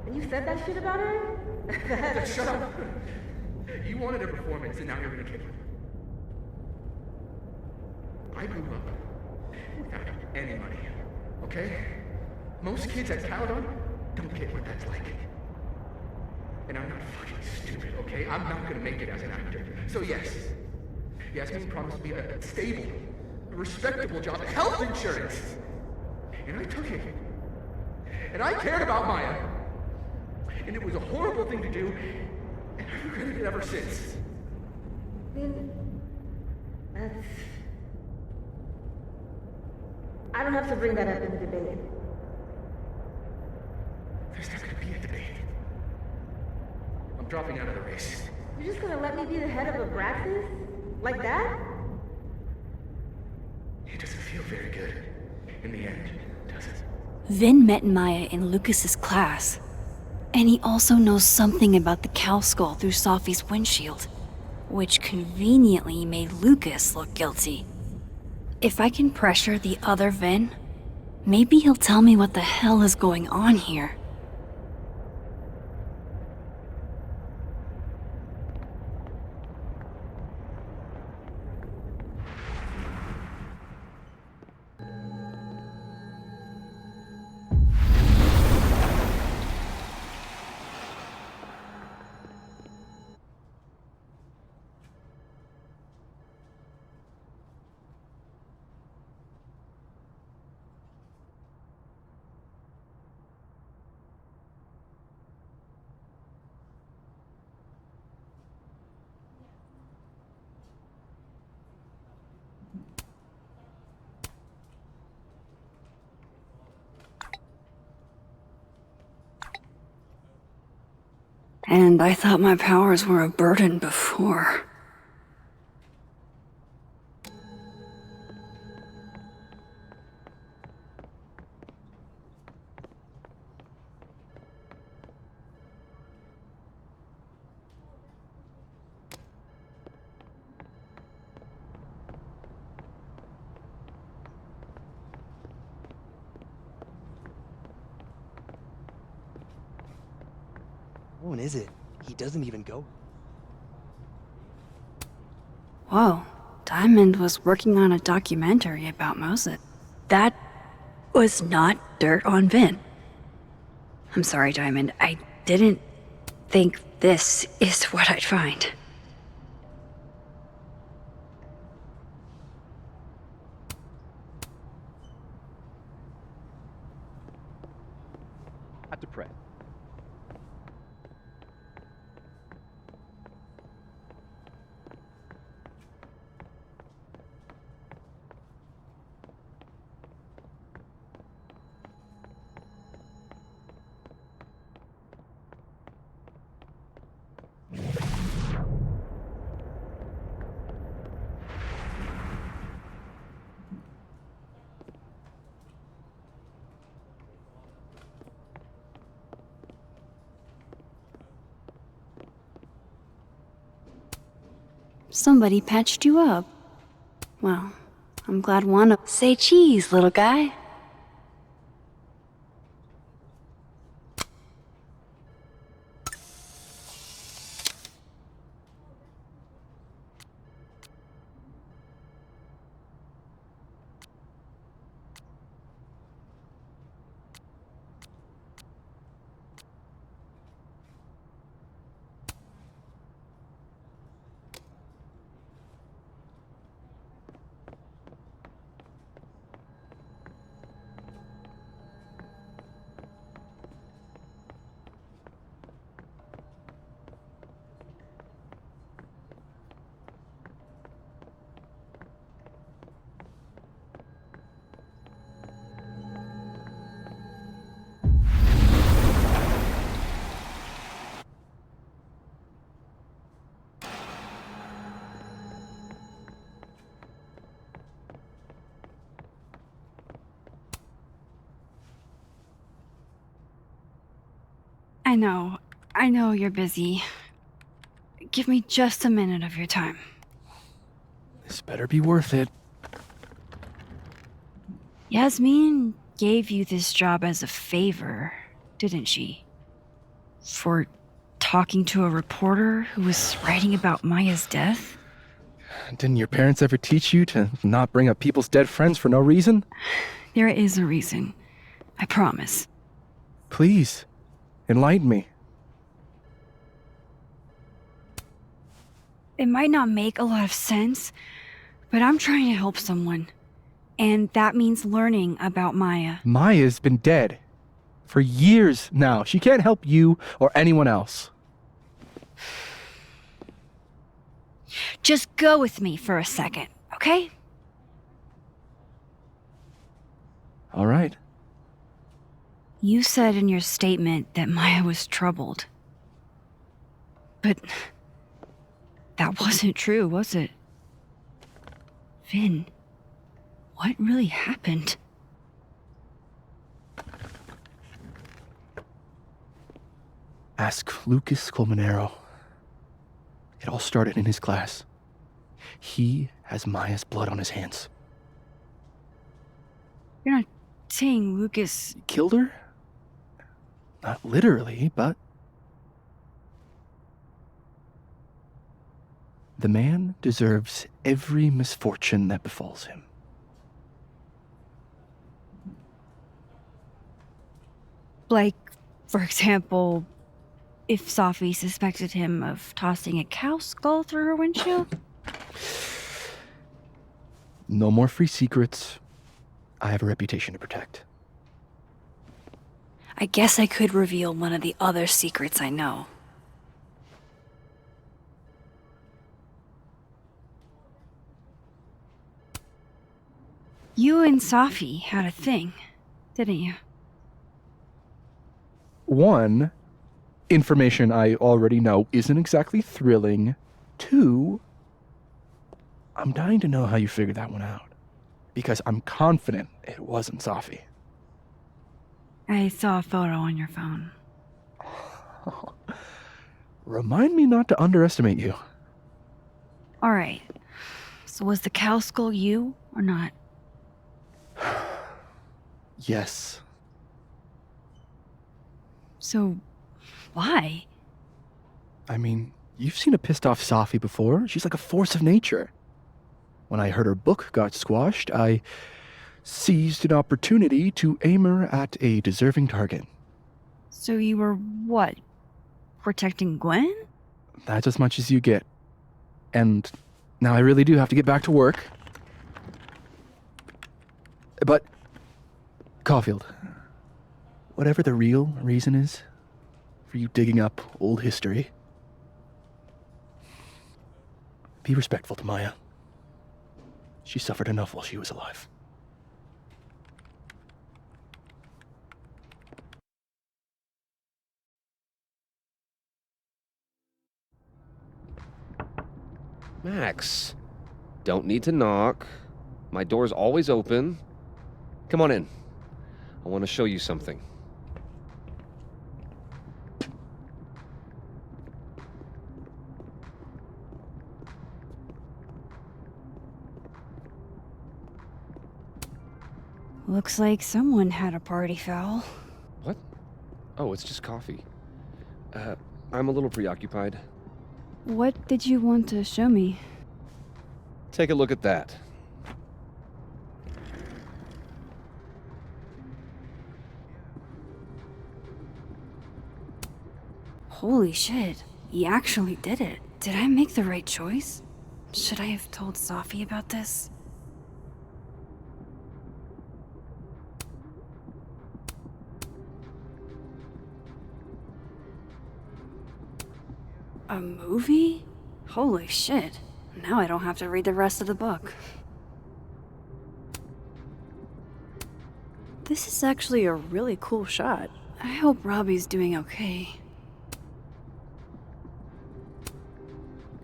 And you said that shit about her? Shut up! You wanted a performance and now you're gonna kick it. I grew up without any money. okay? Most kids at Caledon don't get what that's like. And I'm not fucking stupid, okay? I'm not gonna make it as an actor. So yes, Yasmin promised me a stable, a respectable job, health insurance. And I took it. And I cared about Maya. And it was a horrible thing to do, and I've regretted it ever since. I don't have to bring that up in the debate. There's not gonna be a debate. I'm dropping out of the race. You're just gonna let me be the head of a practice? Like that? It doesn't feel very good. In the end, does it? Vin met Maya in Lucas's class, and he also knows something about the cow skull through Sophie's windshield, which conveniently made Lucas look guilty. If I can pressure the other Vin, maybe he'll tell me what the hell is going on here. And I thought my powers were a burden before. When is it? He doesn't even go. Whoa, Diamond was working on a documentary about Moses. That was not dirt on Vin. I'm sorry, Diamond. I didn't think this is what I'd find. Have to pray. Somebody patched you up. Well, I'm glad one of— Say cheese, little guy. I know you're busy. Give me just a minute of your time. This better be worth it. Yasmin gave you this job as a favor, didn't she? For talking to a reporter who was writing about Maya's death? Didn't your parents ever teach you to not bring up people's dead friends for no reason? There is a reason. I promise. Please, enlighten me. It might not make a lot of sense, but I'm trying to help someone. And that means learning about Maya. Maya's been dead for years now. She can't help you or anyone else. Just go with me for a second, okay? All right. You said in your statement that Maya was troubled. But that wasn't true, was it? Vin, what really happened? Ask Lucas Colmenero. It all started in his class. He has Maya's blood on his hands. You're not saying Lucas Killed her? Not literally, but... The man deserves every misfortune that befalls him. Like, for example, if Safi suspected him of tossing a cow skull through her windshield? No more free secrets. I have a reputation to protect. I guess I could reveal one of the other secrets I know. You and Safi had a thing, didn't you? One, information I already know isn't exactly thrilling. Two, I'm dying to know how you figured that one out. Because I'm confident it wasn't Safi. I saw a photo on your phone. Remind me not to underestimate you. Alright. So was the cow skull you, or not? Yes. So, why? I mean, you've seen a pissed off Safi before. She's like a force of nature. When I heard her book got squashed, I seized an opportunity to aim her at a deserving target. So you were, what, protecting Gwen? That's as much as you get. And now I really do have to get back to work. But, Caulfield, whatever the real reason is for you digging up old history, be respectful to Maya. She suffered enough while she was alive. Max, don't need to knock. My door's always open. Come on in. I want to show you something. Looks like someone had a party foul. What? Oh, it's just coffee. I'm a little preoccupied. What did you want to show me? Take a look at that. Holy shit, he actually did it. Did I make the right choice? Should I have told Safi about this? A movie? Holy shit. Now I don't have to read the rest of the book. This is actually a really cool shot. I hope Robbie's doing okay.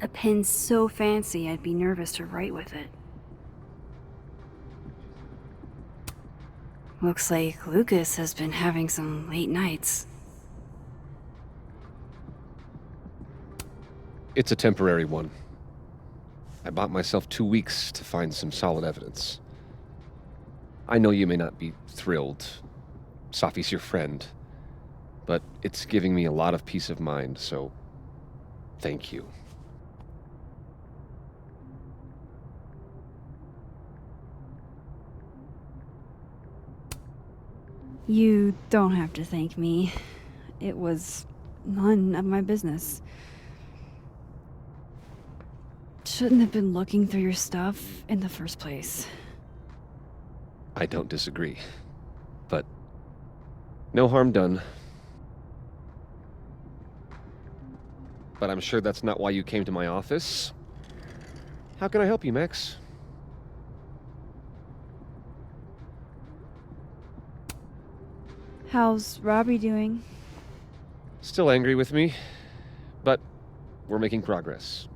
A pen so fancy I'd be nervous to write with it. Looks like Lucas has been having some late nights. It's a temporary one. I bought myself 2 weeks to find some solid evidence. I know you may not be thrilled. Safi's your friend. But it's giving me a lot of peace of mind, so thank you. You don't have to thank me. It was none of my business. Shouldn't have been looking through your stuff in the first place. I don't disagree. But no harm done. But I'm sure that's not why you came to my office. How can I help you, Max? How's Robbie doing? Still angry with me, but we're making progress.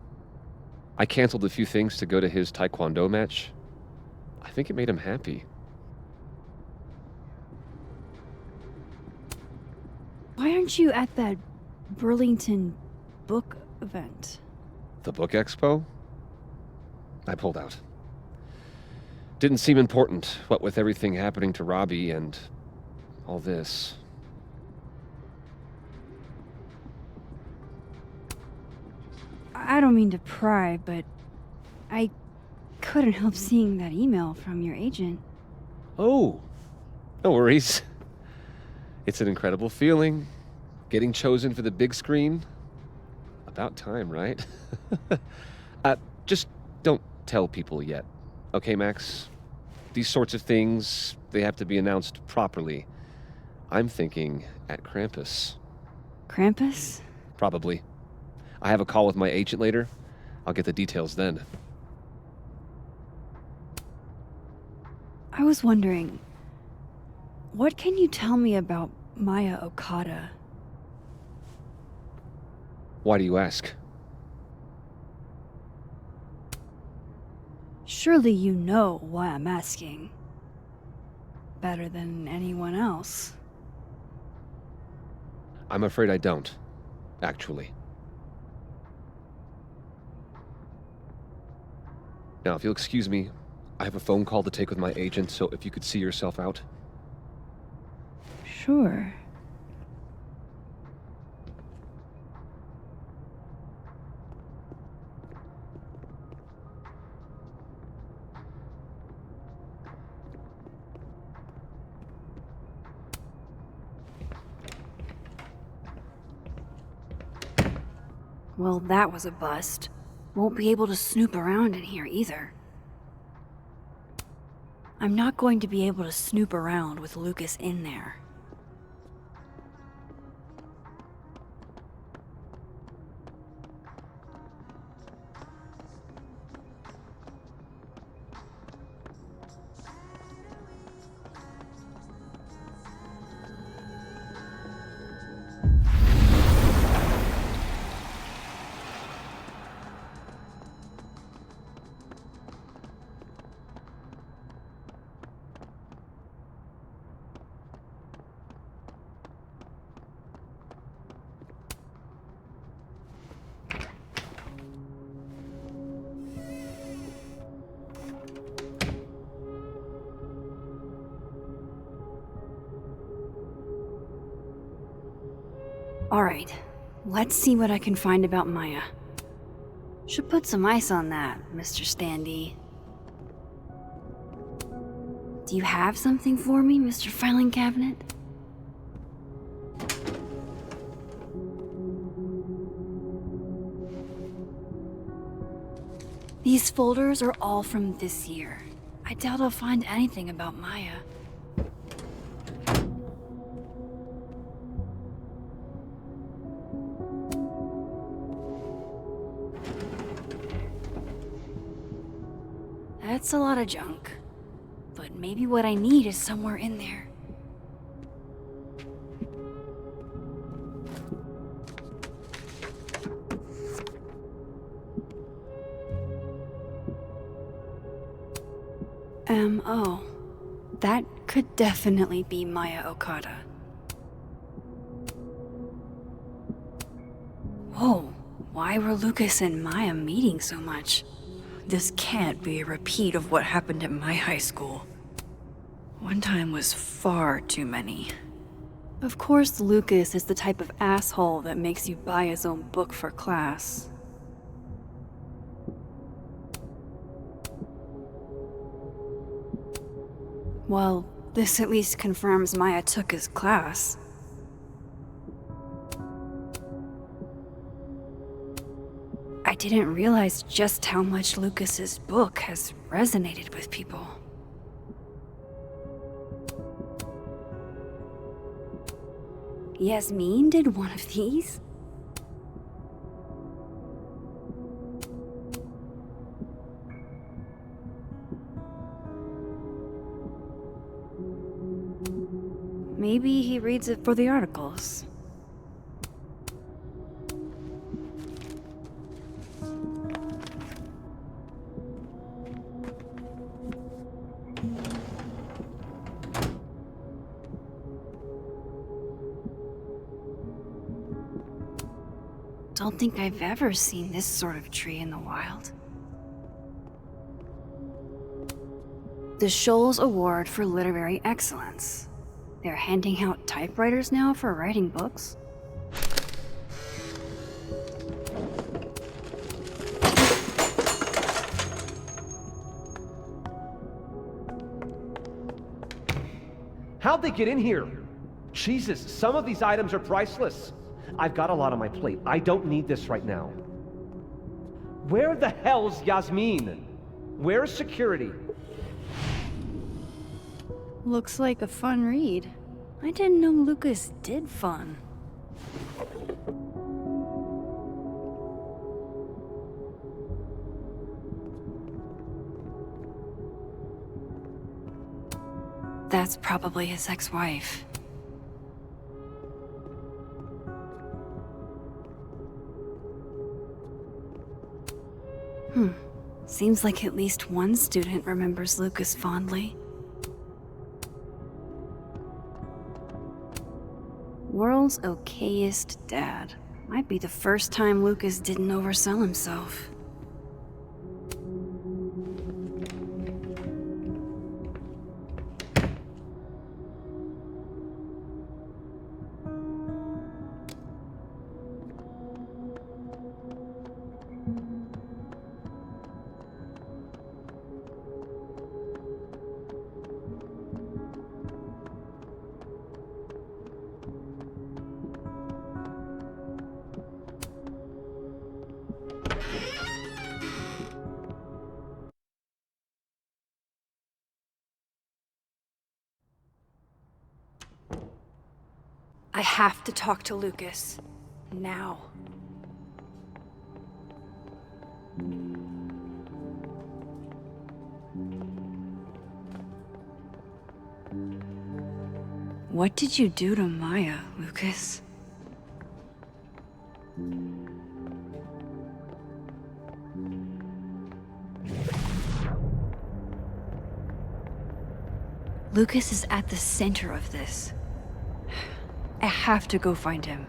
I canceled a few things to go to his taekwondo match. I think it made him happy. Why aren't you at that Burlington book event? The book expo? I pulled out. Didn't seem important, what with everything happening to Robbie and all this. I don't mean to pry, but I couldn't help seeing that email from your agent. Oh, no worries. It's an incredible feeling. Getting chosen for the big screen. About time, right? Just don't tell people yet. Okay, Max? These sorts of things, they have to be announced properly. I'm thinking at Krampus. Krampus? Probably. I have a call with my agent later. I'll get the details then. I was wondering, what can you tell me about Maya Okada? Why do you ask? Surely you know why I'm asking. Better than anyone else. I'm afraid I don't, actually. Now, if you'll excuse me, I have a phone call to take with my agent, so if you could see yourself out. Sure. Well, that was a bust. Won't be able to snoop around in here either. I'm not going to be able to snoop around with Lucas in there. Alright, let's see what I can find about Maya. Should put some ice on that, Mr. Standy. Do you have something for me, Mr. Filing Cabinet? These folders are all from this year. I doubt I'll find anything about Maya. That's a lot of junk. But maybe what I need is somewhere in there. Oh. That could definitely be Maya Okada. Whoa, why were Lucas and Maya meeting so much? This can't be a repeat of what happened at my high school. One time was far too many. Of course, Lucas is the type of asshole that makes you buy his own book for class. Well, This at least confirms Maya took his class. I didn't realize just how much Lucas's book has resonated with people. Yasmin did one of these? Maybe he reads it for the articles. Don't think I've ever seen this sort of tree in the wild. The Shoals Award for Literary Excellence. They're handing out typewriters now for writing books? How'd they get in here? Jesus, some of these items are priceless. I've got a lot on my plate. I don't need this right now. Where the hell's Yasmin? Where's security? Looks like a fun read. I didn't know Lucas did fun. That's probably his ex-wife. Seems like at least one student remembers Lucas fondly. World's okayest dad. Might be the first time Lucas didn't oversell himself. I have to talk to Lucas. Now. What did you do to Maya, Lucas? Lucas is at the center of this. I have to go find him.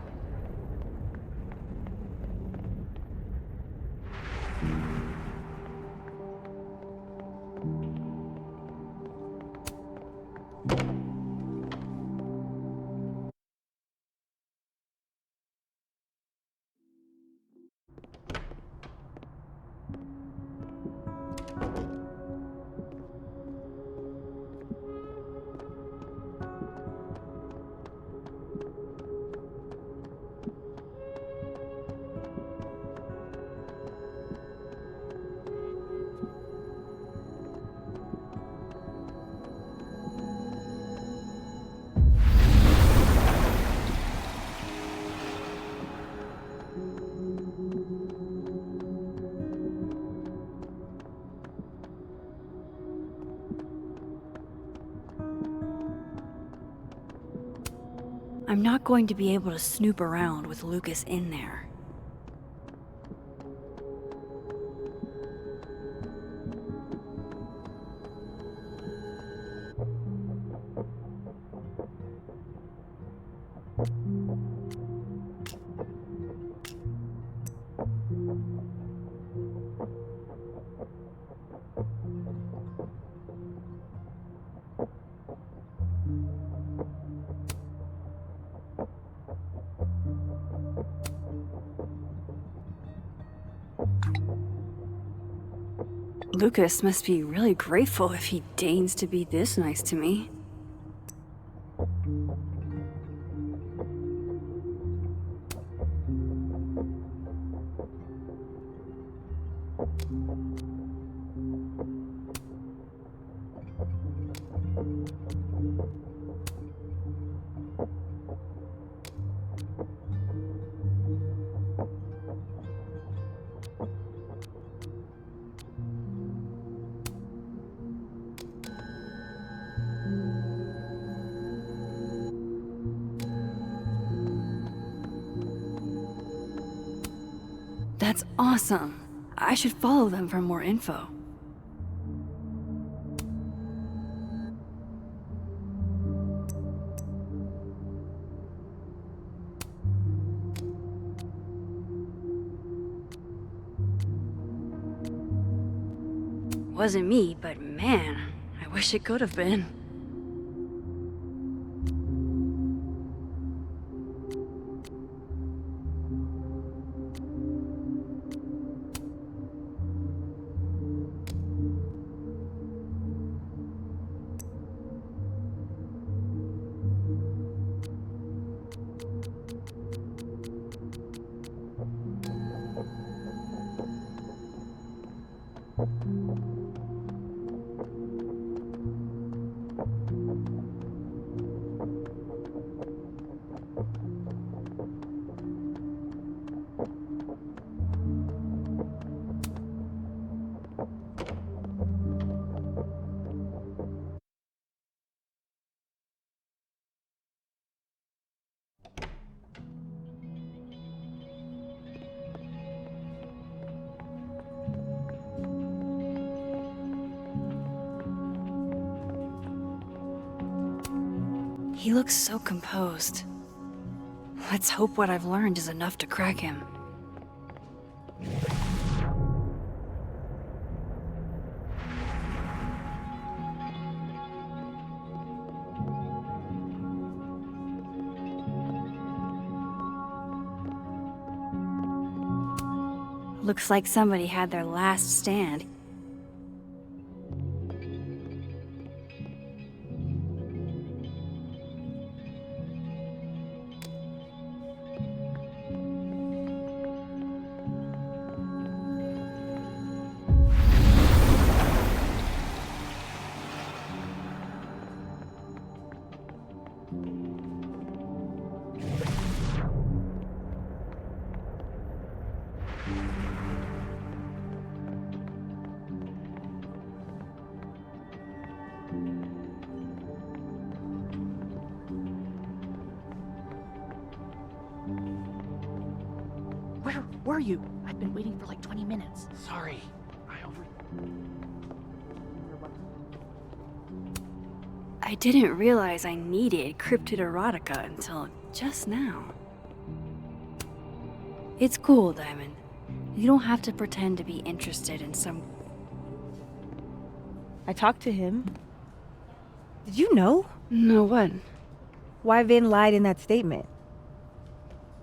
I'm not going to be able to snoop around with Lucas in there. Lucas must be really grateful if he deigns to be this nice to me. That's awesome. I should follow them for more info. Wasn't me, but man, I wish it could have been. He looks so composed. Let's hope what I've learned is enough to crack him. Looks like somebody had their last stand. Where were you? I've been waiting for like 20 minutes. Sorry. I didn't realize I needed cryptid erotica until just now. It's cool, Diamond. You don't have to pretend to be interested in some... I talked to him. Did you know? No, what? Why Vin lied in that statement.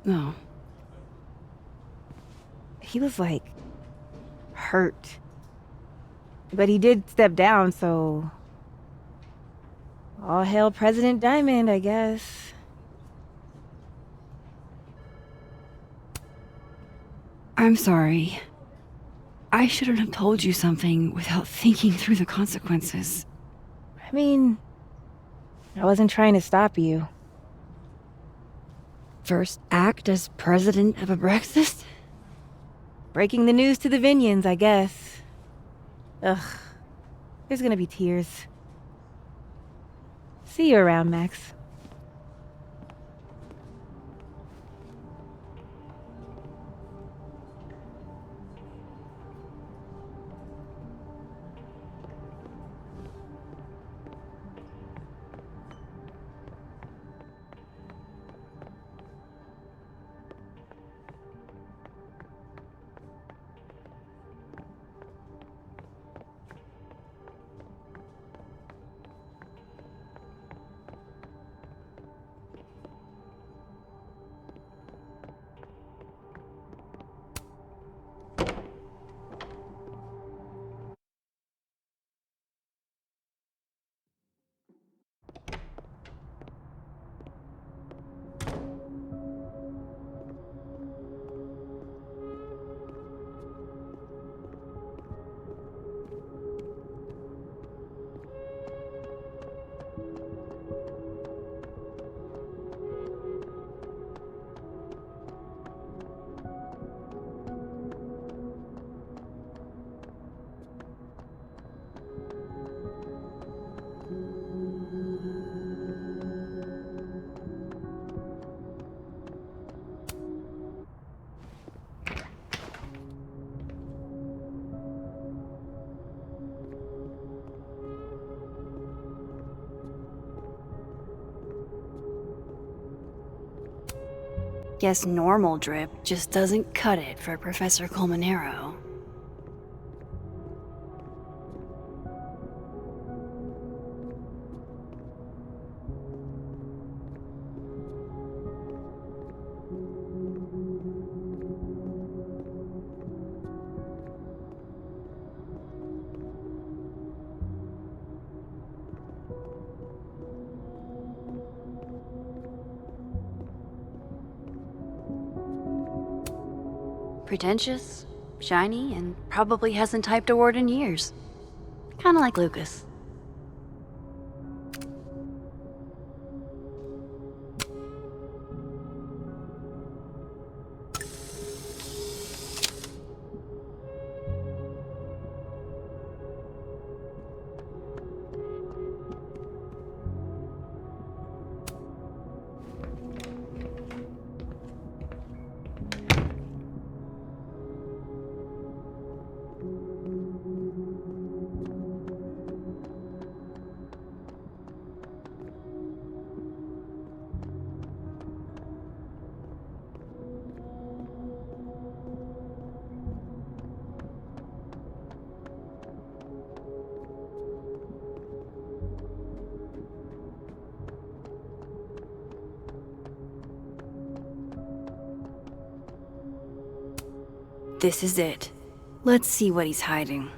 No. He was like... hurt. But he did step down, so... all hail President Diamond, I guess. I'm sorry. I shouldn't have told you something without thinking through the consequences. I mean... I wasn't trying to stop you. First act as president of a breakfast? Breaking the news to the Vinians, I guess. Ugh. There's gonna be tears. See you around, Max. Guess normal drip just doesn't cut it for Professor Colmenero. Pretentious, shiny, and probably hasn't typed a word in years. Kinda like Lucas. This is it. Let's see what he's hiding.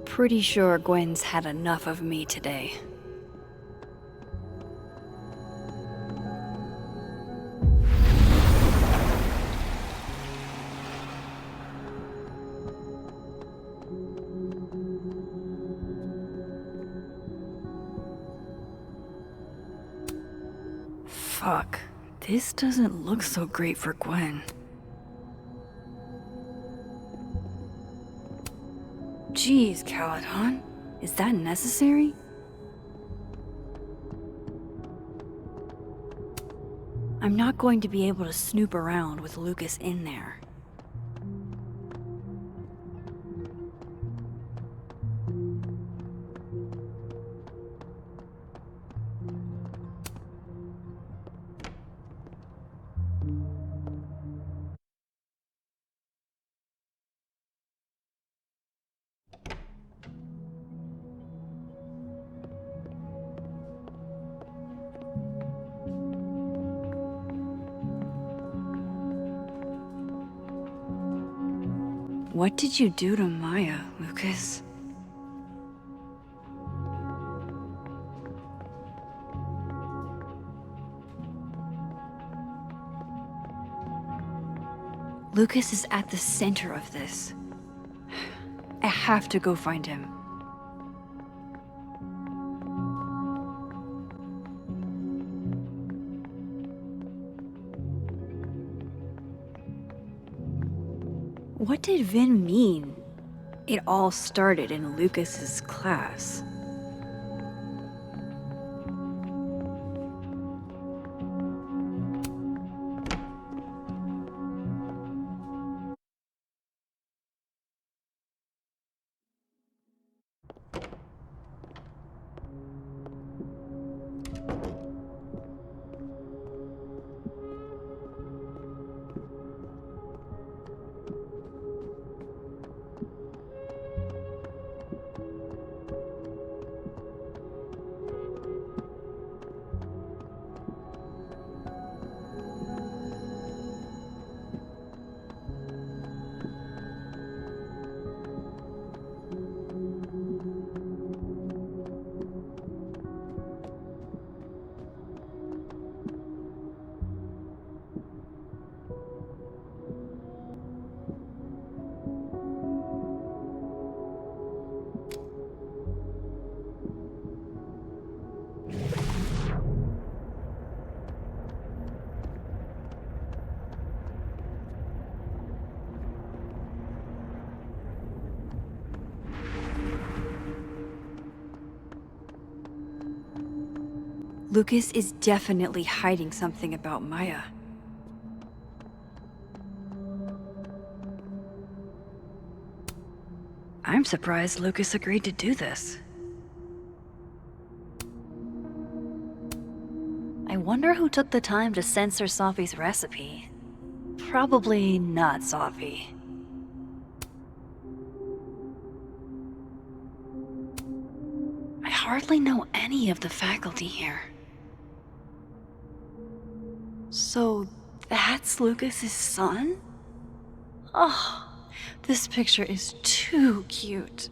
Pretty sure Gwen's had enough of me today. Fuck. This doesn't look so great for Gwen. Jeez, Caledon. Is that necessary? I'm not going to be able to snoop around with Lucas in there. What did you do to Maya, Lucas? Lucas is at the center of this. I have to go find him. What did Vin mean? It all started in Lucas's class. Lucas is definitely hiding something about Maya. I'm surprised Lucas agreed to do this. wonder who took the time to censor Sophie's recipe. Probably not Sophie. I hardly know any of the faculty here. So that's Lucas's son? Oh, this picture is too cute.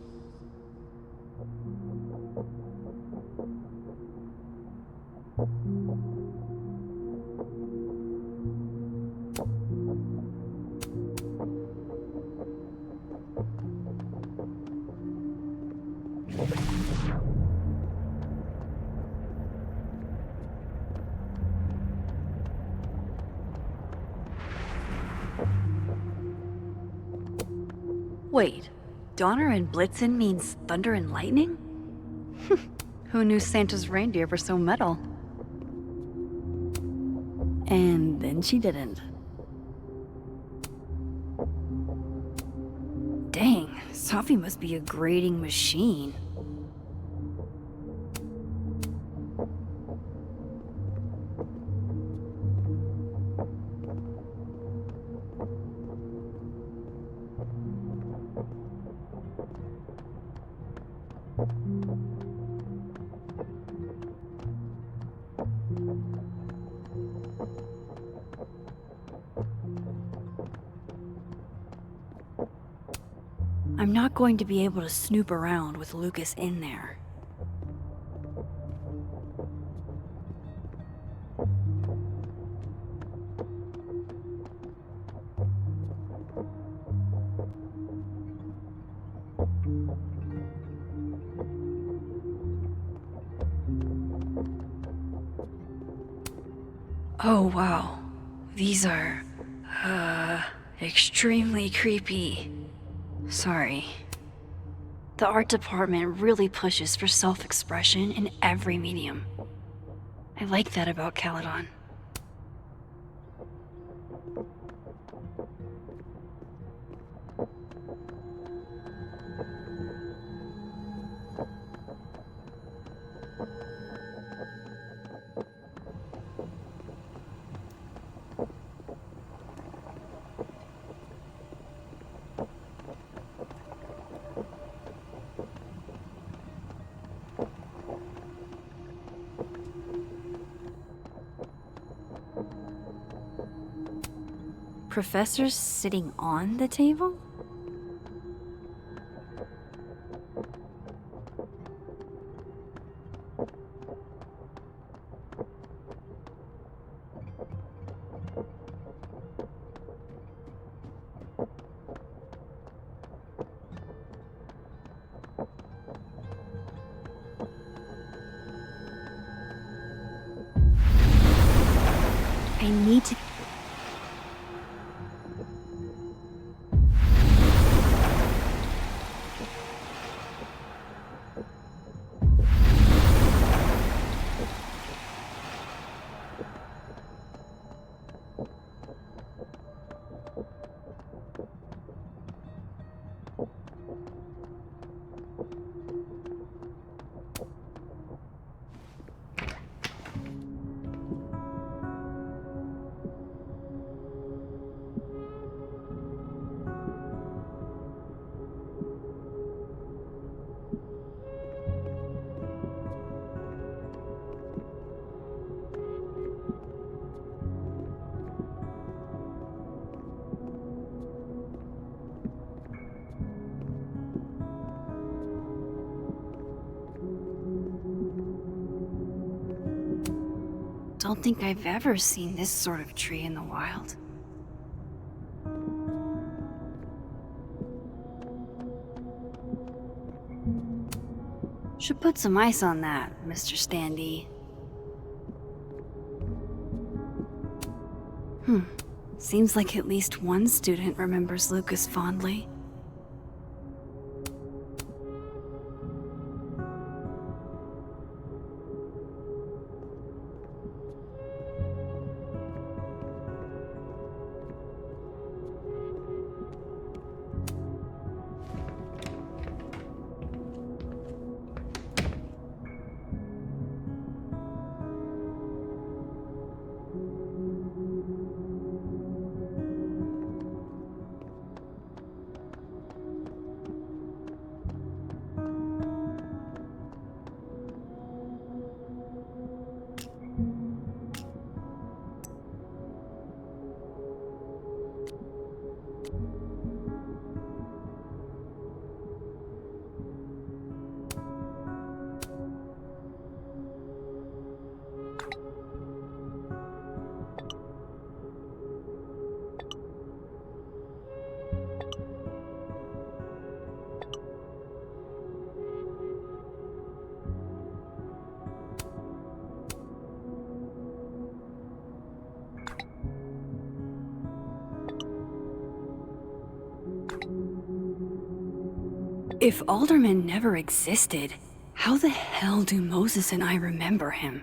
Wait, Donner and Blitzen means thunder and lightning? Who knew Santa's reindeer were so metal? And then she didn't. Dang, Sophie must be a grading machine. I'm not going to be able to snoop around with Lucas in there. Oh wow, these are, extremely creepy. Sorry. The art department really pushes for self-expression in every medium. I like that about Caledon. Professors sitting on the table? I need to... Don't think I've ever seen this sort of tree in the wild. Should put some ice on that, Mr. Standy. Seems like at least one student remembers Lucas fondly. If Alderman never existed, how the hell do Moses and I remember him?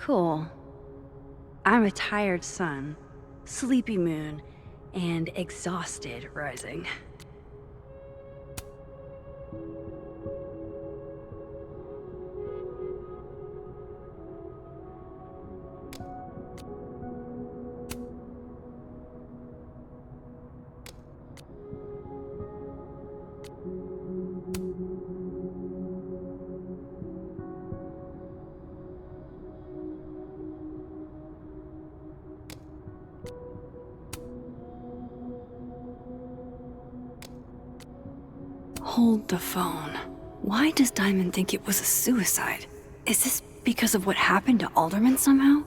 Cool. I'm a tired sun, sleepy moon, and exhausted rising. Hold the phone. Why does Diamond think it was a suicide? Is this because of what happened to Alderman somehow?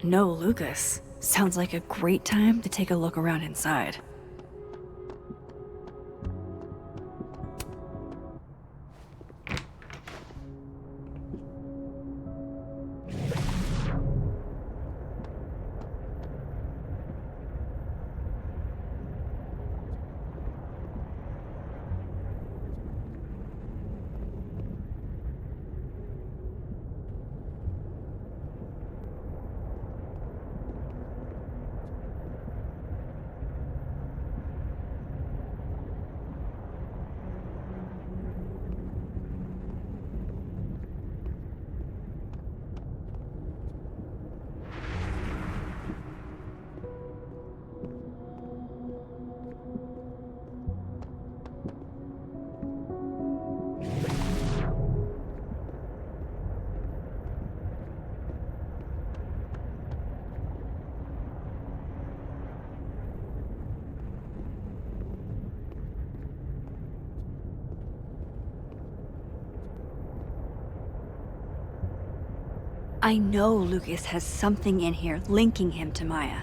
No, Lucas. Sounds like a great time to take a look around inside. I know Lucas has something in here linking him to Maya.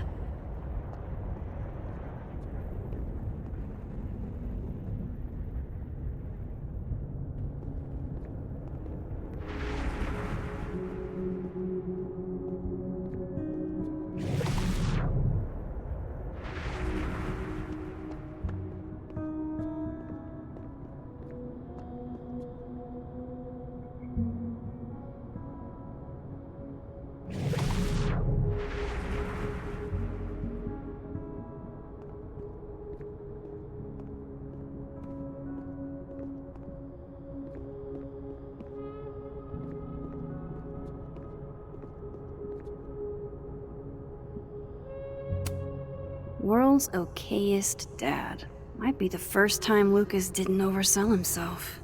World's okayest dad. Might be the first time Lucas didn't oversell himself.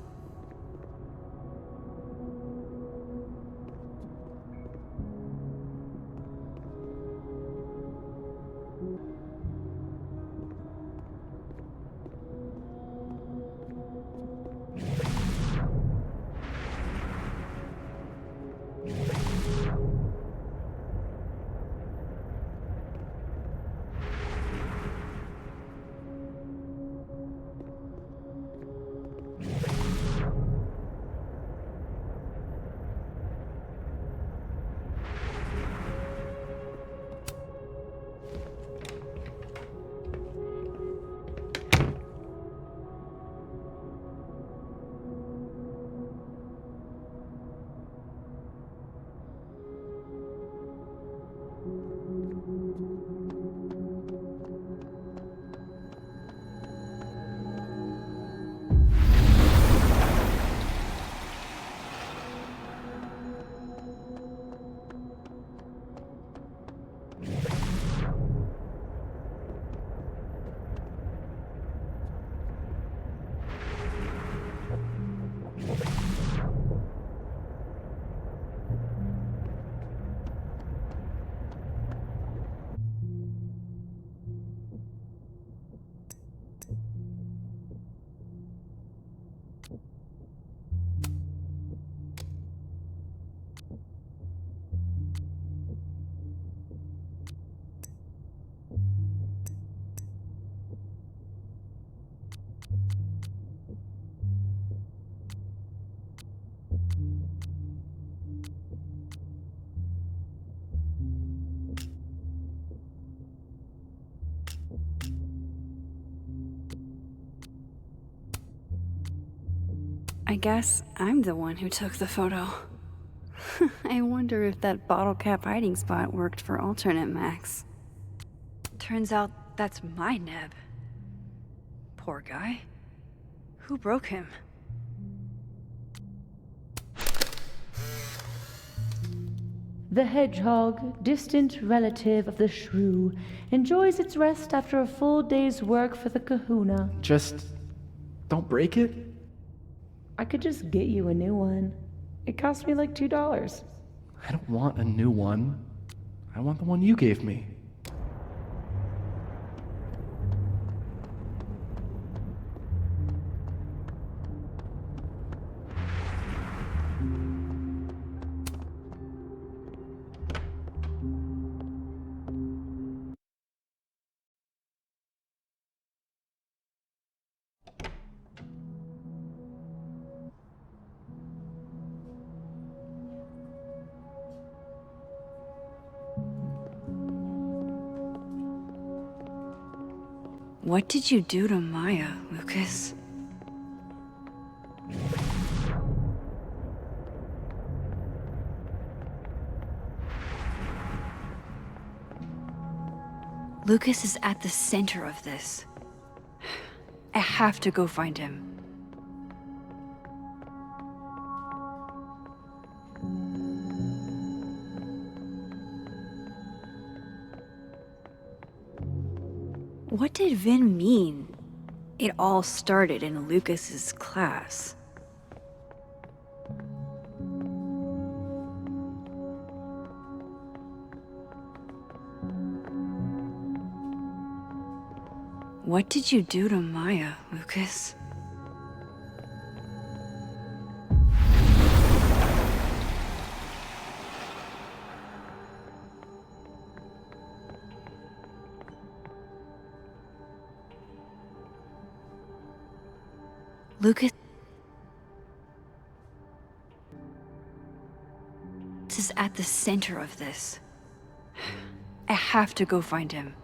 I guess I'm the one who took the photo. I wonder if that bottle cap hiding spot worked for alternate Max. Turns out that's my Neb. Poor guy. Who broke him? The hedgehog, distant relative of the shrew, enjoys its rest after a full day's work for the kahuna. Just don't break it? I could just get you a new one. It cost me like $2. I don't want a new one. I want the one you gave me. What did you do to Maya, Lucas? Lucas is at the center of this. I have to go find him. What did Vin mean? It all started in Lucas's class. What did you do to Maya, Lucas? Lucas is at the center of this. I have to go find him.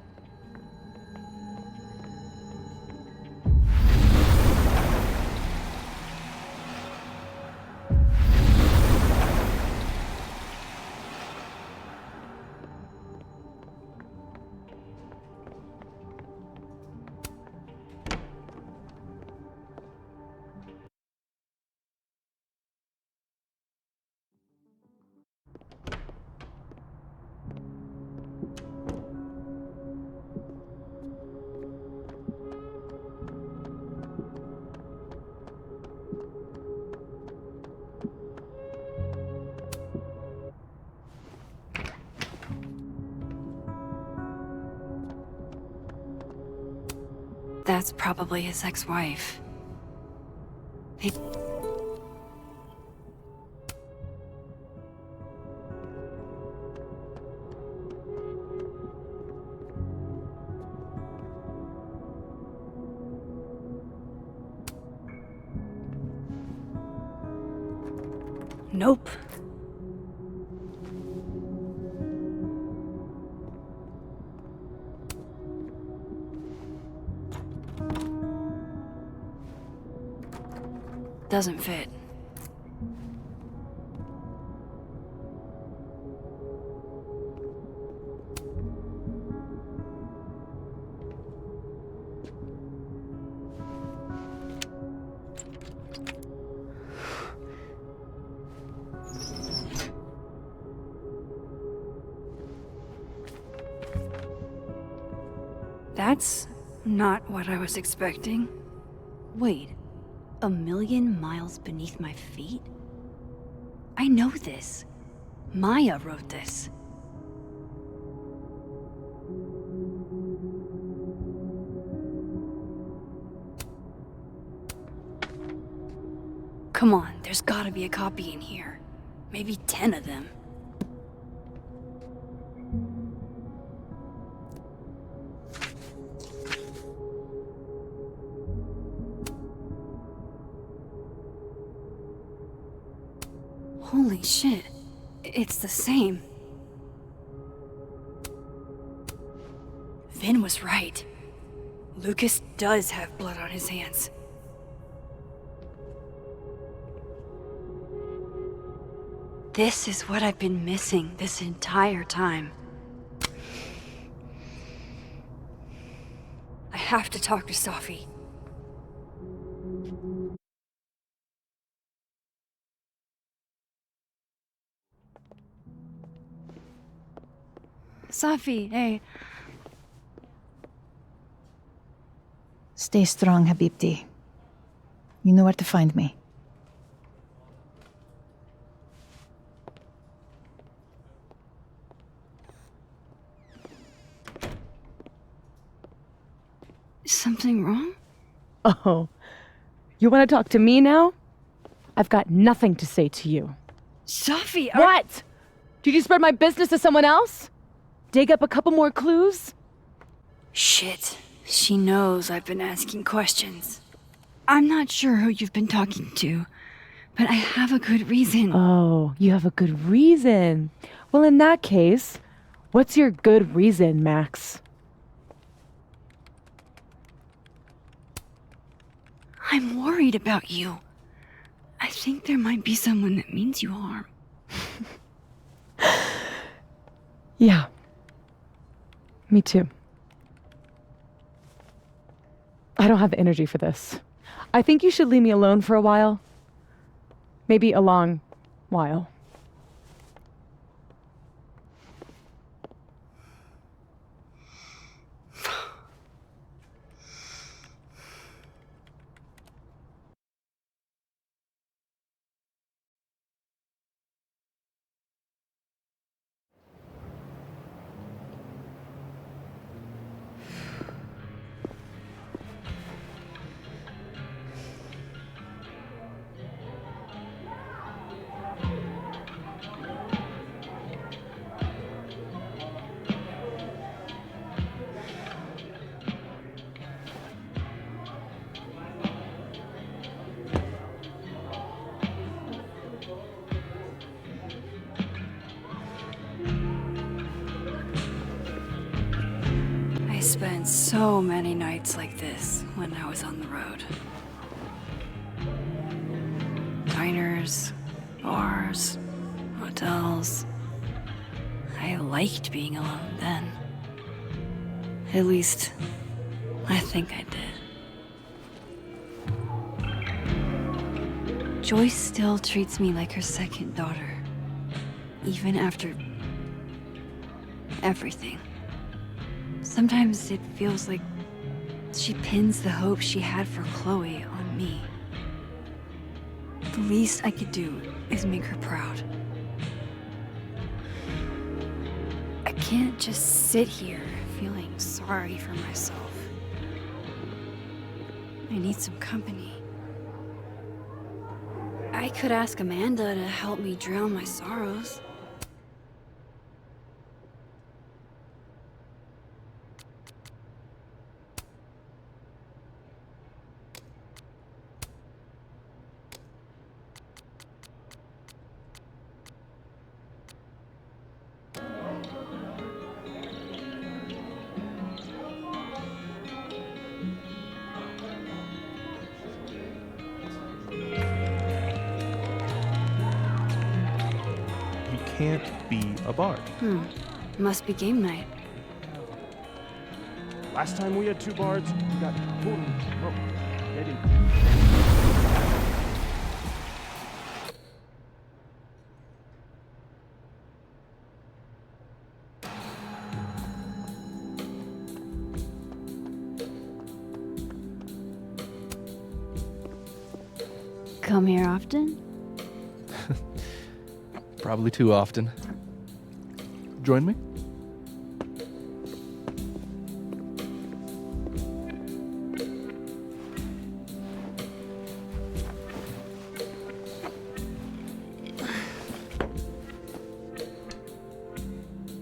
That's probably his ex-wife. They... Nope. Doesn't fit. That's not what I was expecting. Wait, 1,000,000 miles beneath my feet? I know this. Maya wrote this. Come on, there's gotta be a copy in here. Maybe 10 of them. Holy shit, it's the same. Vin was right. Lucas does have blood on his hands. This is what I've been missing this entire time. I have to talk to Safi. Safi, hey. Stay strong, Habibti. You know where to find me. Is something wrong? Oh, you want to talk to me now? I've got nothing to say to you. Safi, What? Did you spread my business to someone else? Dig up a couple more clues? Shit. She knows I've been asking questions. I'm not sure who you've been talking to, but I have a good reason. Oh, you have a good reason. Well, in that case, what's your good reason, Max? I'm worried about you. I think there might be someone that means you harm. Yeah. Me too. I don't have the energy for this. I think you should leave me alone for a while. Maybe a long while. so many nights like this when I was on the road. Diners, bars, hotels. I liked being alone then. At least, I think I did. Joyce still treats me like her second daughter, even after everything. Sometimes it feels like she pins the hope she had for Chloe on me. The least I could do is make her proud. I can't just sit here feeling sorry for myself. I need some company. I could ask Amanda to help me drown my sorrows. Can't be a bard. Must be game night. Last time we had 2 bards, we got totally smoked. They didn't. Come here often? Probably too often. Join me?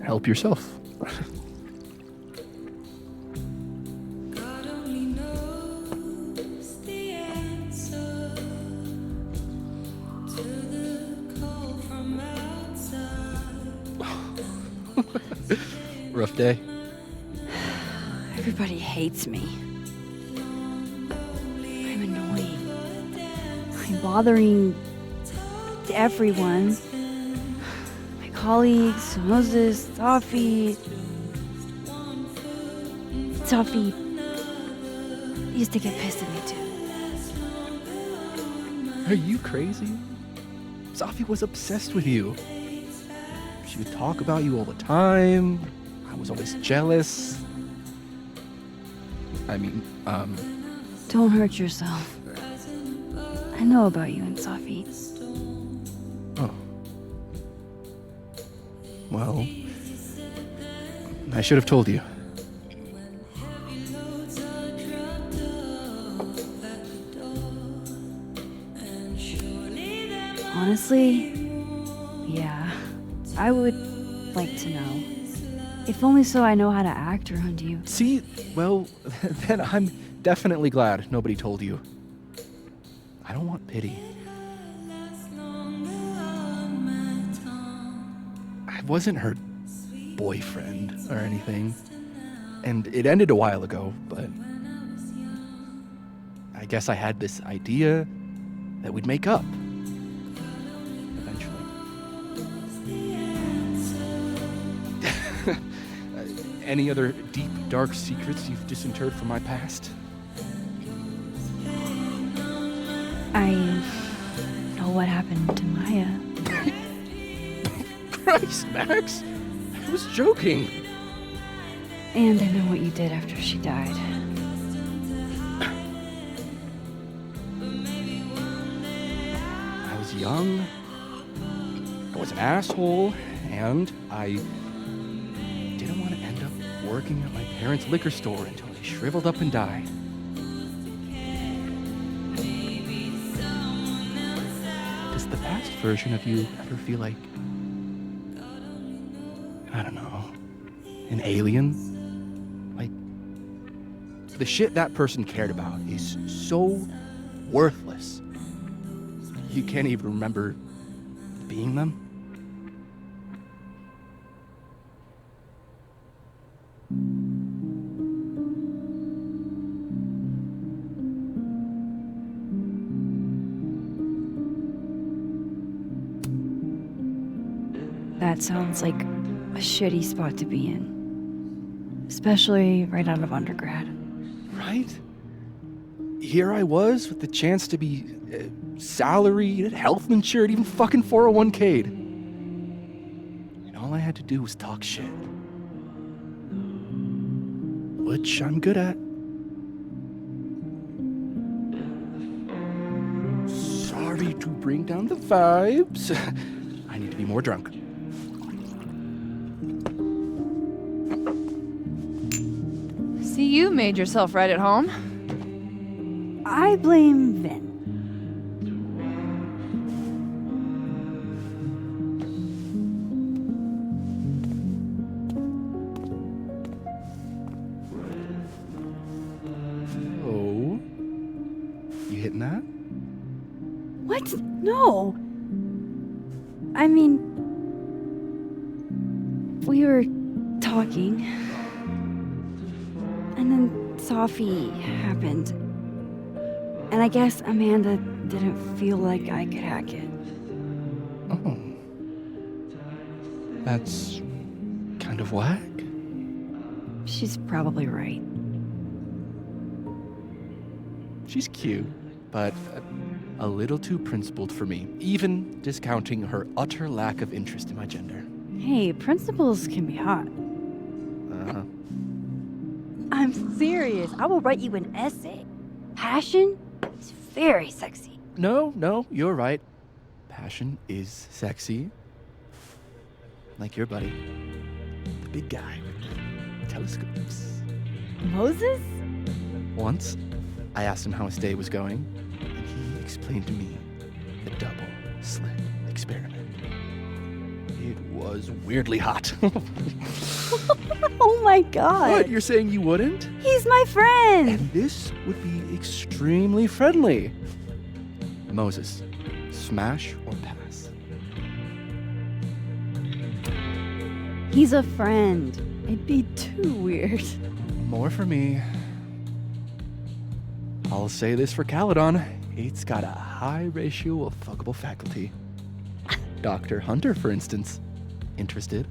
Help yourself. Rough day. Everybody hates me. I'm annoying. I'm bothering everyone. My colleagues, Moses, Sophie used to get pissed at me too. Are you crazy? Sophie was obsessed with you. She would talk about you all the time. I was always jealous. I mean, Don't hurt yourself. I know about you and Sophie. Oh. Well, I should have told you. Honestly, yeah, I would like to know. If only so I know how to act around you. See, well, then I'm definitely glad nobody told you. I don't want pity. I wasn't her boyfriend or anything, and it ended a while ago, but I guess I had this idea that we'd make up. Any other deep, dark secrets you've disinterred from my past? I know what happened to Maya. Christ, Max! I was joking. And I know what you did after she died. I was young. I was an asshole, and I didn't want to end up working at my parents' liquor store until they shriveled up and died. Does the past version of you ever feel like, I don't know, an alien? Like, the shit that person cared about is so worthless. You can't even remember being them? That sounds like a shitty spot to be in. Especially right out of undergrad. Right? Here I was with the chance to be salaried, health insured, even fucking 401k'd. And all I had to do was talk shit. Which I'm good at. Sorry to bring down the vibes. I need to be more drunk. See, you made yourself right at home. I blame Vin. Oh? You hitting that? What? No. I mean, we were talking, and then Sophie happened. And I guess Amanda didn't feel like I could hack it. Oh. That's kind of whack. She's probably right. She's cute, but a little too principled for me, even discounting her utter lack of interest in my gender. Hey, principals can be hot. Uh-huh. I'm serious. I will write you an essay. Passion is very sexy. No, you're right. Passion is sexy. Like your buddy. The big guy with the telescopes. Moses? Once, I asked him how his day was going, and he explained to me the double slit experiment. It was weirdly hot. Oh my god. What? You're saying you wouldn't? He's my friend. And this would be extremely friendly. Moses, smash or pass? He's a friend. It'd be too weird. More for me. I'll say this for Caledon. It's got a high ratio of fuckable faculty. Dr. Hunter, for instance. Interested?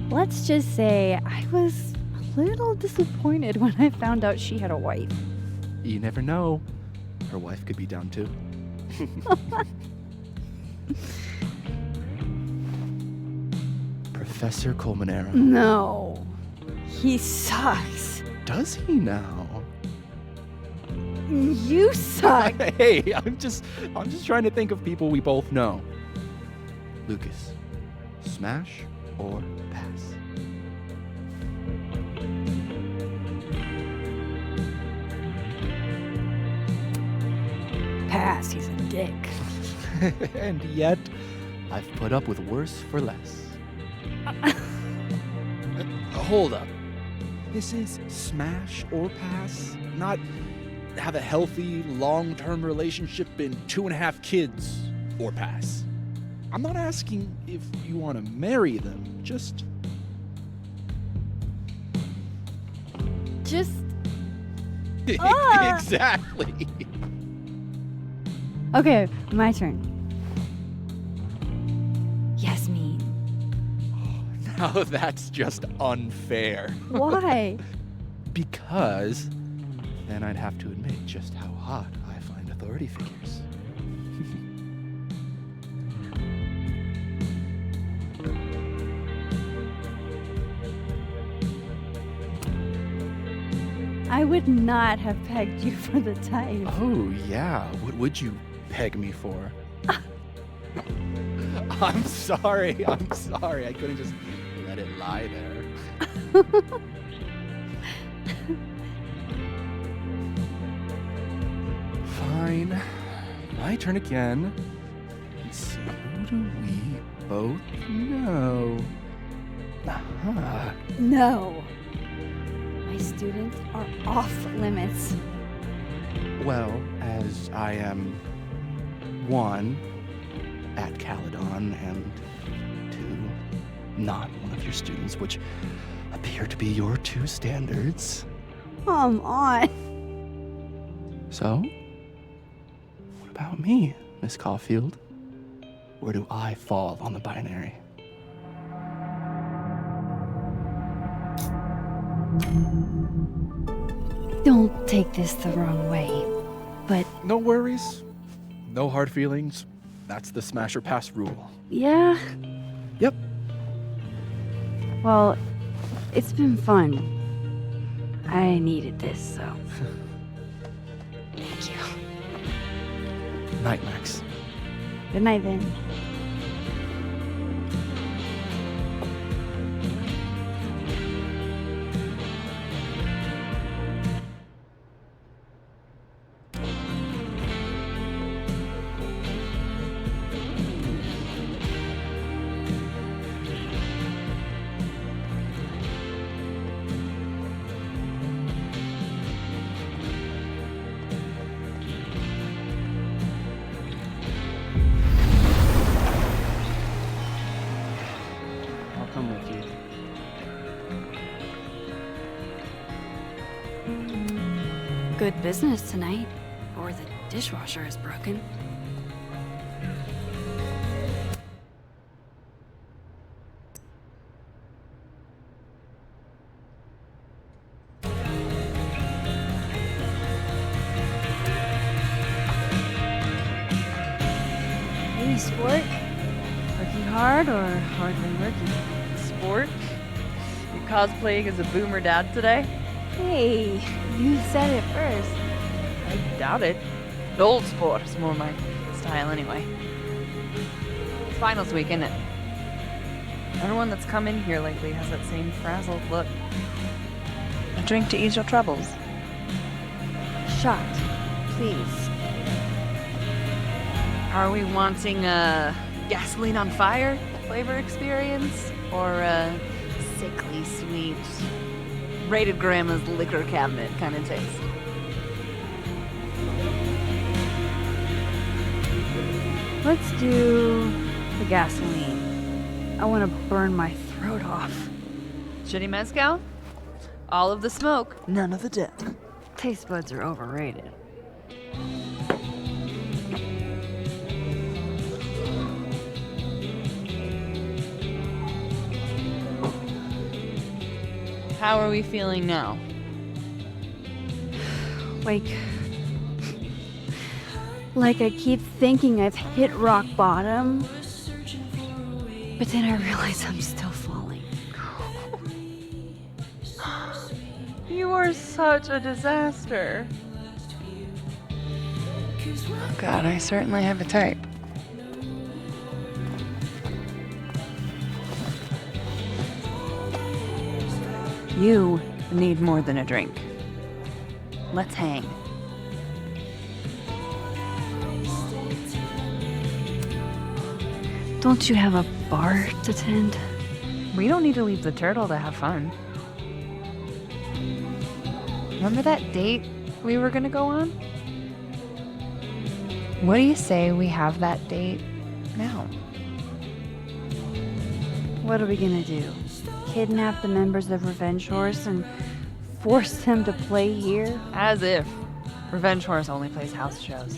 Let's just say I was a little disappointed when I found out she had a wife. You never know. Her wife could be down too. Professor Colmenero. No. He sucks. Does he now? You suck. Hey, I'm just trying to think of people we both know. Lucas, smash or pass? Pass, he's a dick. And yet, I've put up with worse for less. Hold up. This is smash or pass, not have a healthy, long-term relationship and 2.5 kids or pass. I'm not asking if you want to marry them, just... Exactly. Okay, my turn. Yasmin. Now that's just unfair. Why? Because then I'd have to admit just how hot I find authority figures. I would not have pegged you for the type. Oh, yeah. What would you peg me for? I'm sorry. I couldn't just let it lie there. Fine. My turn again. Let's see. Who do we both know? No. My students are off limits. Well, as I am 1, at Caledon, and 2, not one of your students, which appear to be your 2 standards. Come on. So, what about me, Miss Caulfield? Where do I fall on the binary? Don't take this the wrong way, but No worries. No hard feelings. That's the smash or pass rule. yeah. Yep. Well, it's been fun. I needed this, so. Thank you. Night, Max. Good night, then. I'll come with you. Good business tonight, or the dishwasher is broken. Hey, sport. Working hard or hardly working? Sport? You cosplaying as a boomer dad today? Hey, you said it first. I doubt it. Old sport is more my style anyway. It's finals week, isn't it? Everyone that's come in here lately has that same frazzled look. A drink to ease your troubles. Shot, please. Are we wanting a gasoline on fire flavor experience? Or a sickly sweet, rated grandma's liquor cabinet kind of taste? Let's do the gasoline. I want to burn my throat off. Shitty mezcal? All of the smoke, none of the depth. Taste buds are overrated. How are we feeling now? Like I keep thinking I've hit rock bottom, but then I realize I'm still falling. You are such a disaster. Oh God, I certainly have a type. You need more than a drink. Let's hang. Don't you have a bar to tend? We don't need to leave the turtle to have fun. Remember that date we were gonna go on? What do you say we have that date now? What are we gonna do? Kidnap the members of Revenge Horse and force them to play here? As if. Revenge Horse only plays house shows.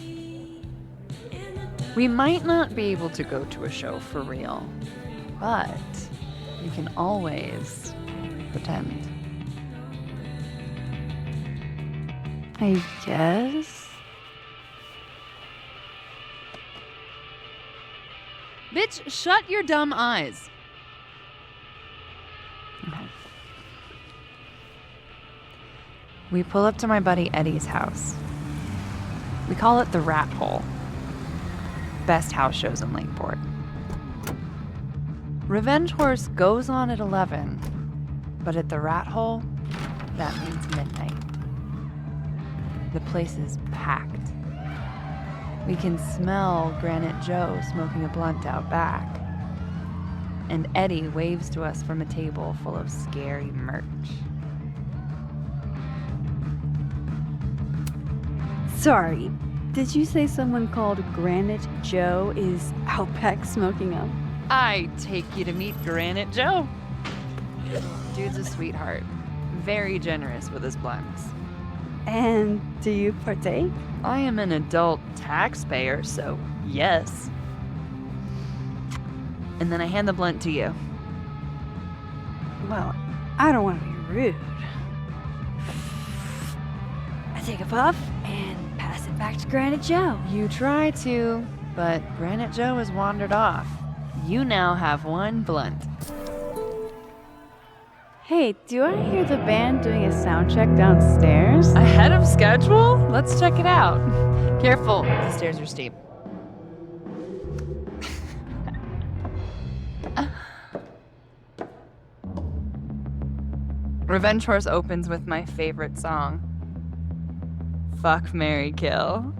We might not be able to go to a show for real, but we can always pretend. I guess. Bitch, shut your dumb eyes. Okay. We pull up to my buddy Eddie's house. We call it the Rat Hole. Best house shows in Lakeport. Revenge Horse goes on at 11, but at the Rat Hole, that means midnight. The place is packed. We can smell Granite Joe smoking a blunt out back. And Eddie waves to us from a table full of scary merch. Sorry, did you say someone called Granite Joe is out back smoking up? I take you to meet Granite Joe. Dude's a sweetheart. Very generous with his blunts. And do you partake? I am an adult taxpayer, so yes. And then I hand the blunt to you. Well, I don't want to be rude. I take a puff and pass it back to Granite Joe. You try to, but Granite Joe has wandered off. You now have one blunt. Hey, do I hear the band doing a sound check downstairs? Ahead of schedule? Let's check it out. Careful, the stairs are steep. Revenge Horse opens with my favorite song. Fuck, Marry, Kill.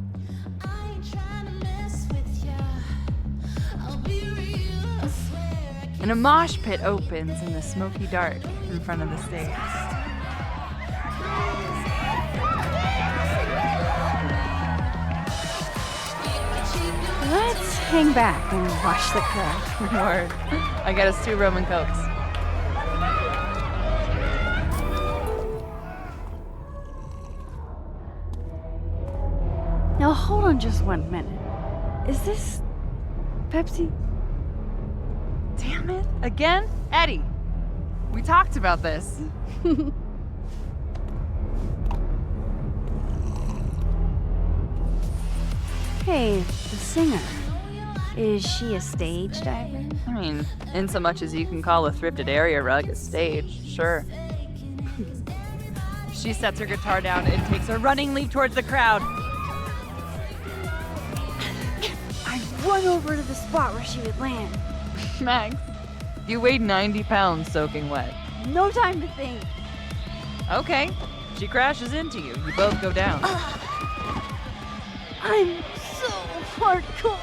And a mosh pit opens in the smoky dark in front of the stage. Let's hang back and watch the crowd. Word. I got us 2 Roman Cokes. Now hold on just 1 minute. Is this Pepsi? Damn it. Again? Eddie, we talked about this. Hey, the singer. Is she a stage diver? I mean, in so much as you can call a thrifted area rug a stage, sure. She sets her guitar down and takes a running leap towards the crowd. I run over to the spot where she would land. Max, you weighed 90 pounds soaking wet. No time to think. Okay, she crashes into you. You both go down. I'm so hardcore.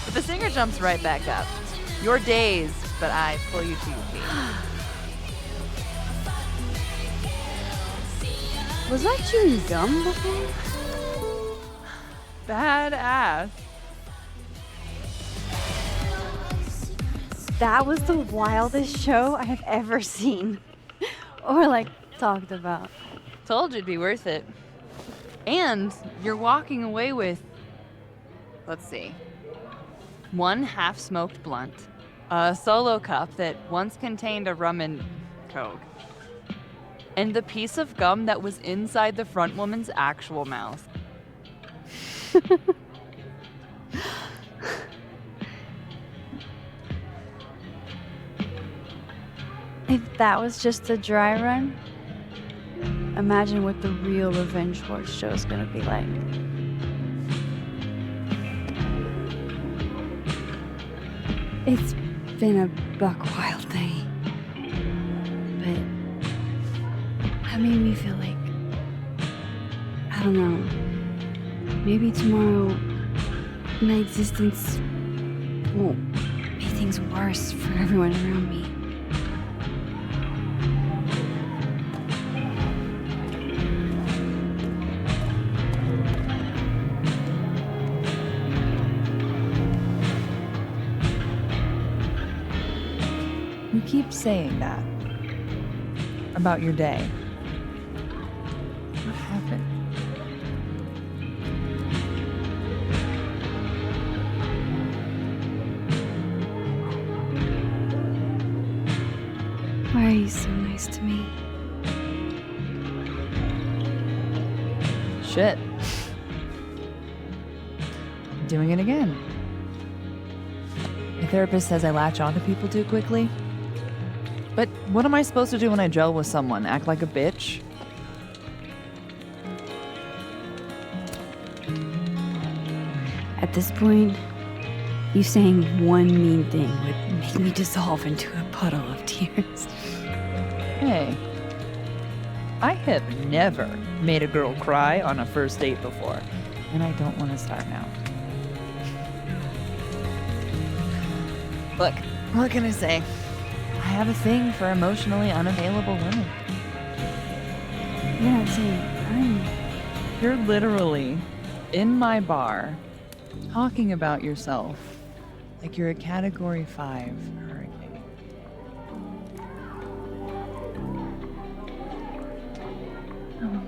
But the singer jumps right back up. You're dazed, but I pull you to your feet. Was that chewing gum before? Badass. That was the wildest show I have ever seen. Or like talked about. Told you it'd be worth it. And you're walking away with, let's see, 1 half-smoked blunt, a solo cup that once contained a rum and coke, and the piece of gum that was inside the front woman's actual mouth. If that was just a dry run, imagine what the real Revenge Horse show is gonna be like. It's been a buck wild day, but that made me feel like, I don't know, maybe tomorrow my existence won't make things worse for everyone around me. You keep saying that about your day. What happened? Why are you so nice to me? Shit. Doing it again. My therapist says I latch onto people too quickly. But what am I supposed to do when I gel with someone? Act like a bitch? At this point, you saying one mean thing would make me dissolve into a puddle of tears. Hey, I have never made a girl cry on a first date before, and I don't want to start now. Look, what can I say? I have a thing for emotionally unavailable women. You're not saying I'm... You're literally in my bar talking about yourself like you're a Category 5 hurricane. Oh,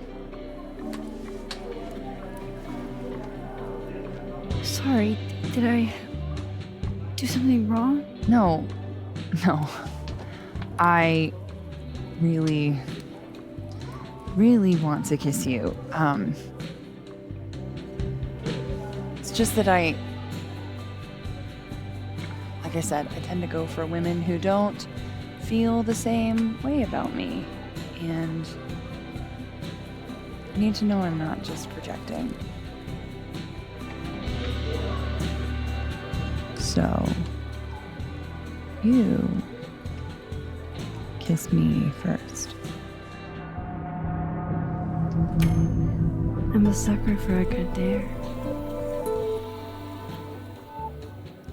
sorry. Did I do something wrong? No. I really want to kiss you. It's just that like I said, I tend to go for women who don't feel the same way about me. And I need to know I'm not just projecting. So, you kiss me first. I'm a sucker for a good dare.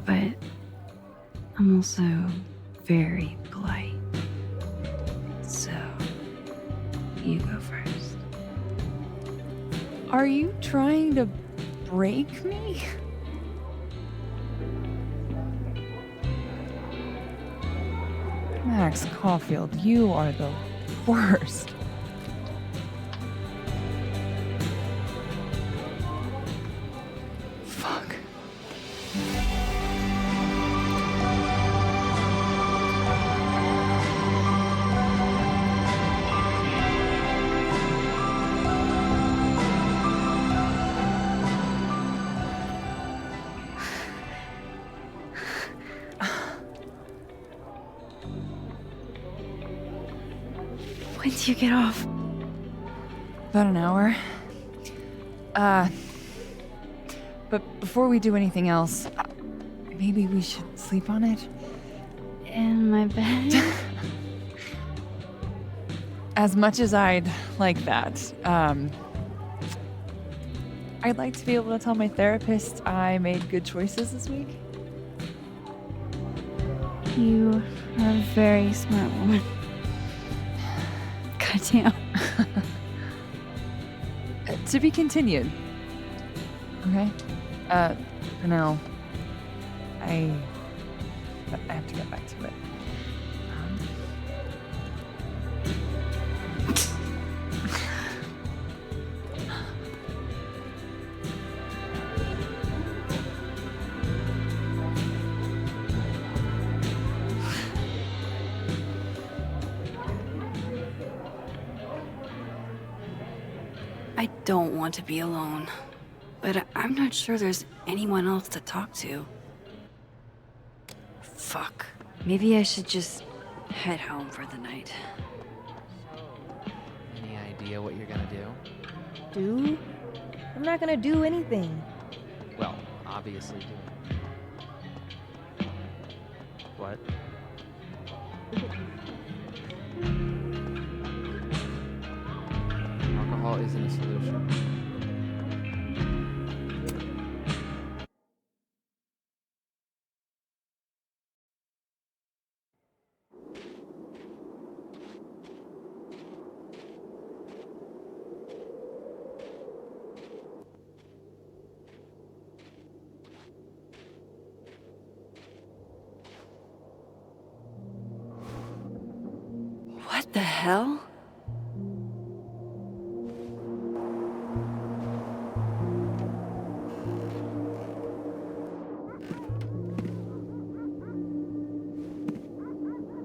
But I'm also very polite. So, you go first. Are you trying to break me? Max Caulfield, you are the worst. Fuck. When do you get off? About an hour. But before we do anything else, maybe we should sleep on it? In my bed? As much as I'd like that, I'd like to be able to tell my therapist I made good choices this week. You are a very smart woman. Goddamn. To be continued. Okay? For now, I have to get back to it. I don't want to be alone, but I'm not sure there's anyone else to talk to. Fuck. Maybe I should just head home for the night. Any idea what you're gonna do? Do? I'm not gonna do anything. Well, obviously do. What? Alcohol isn't a solution. What the hell?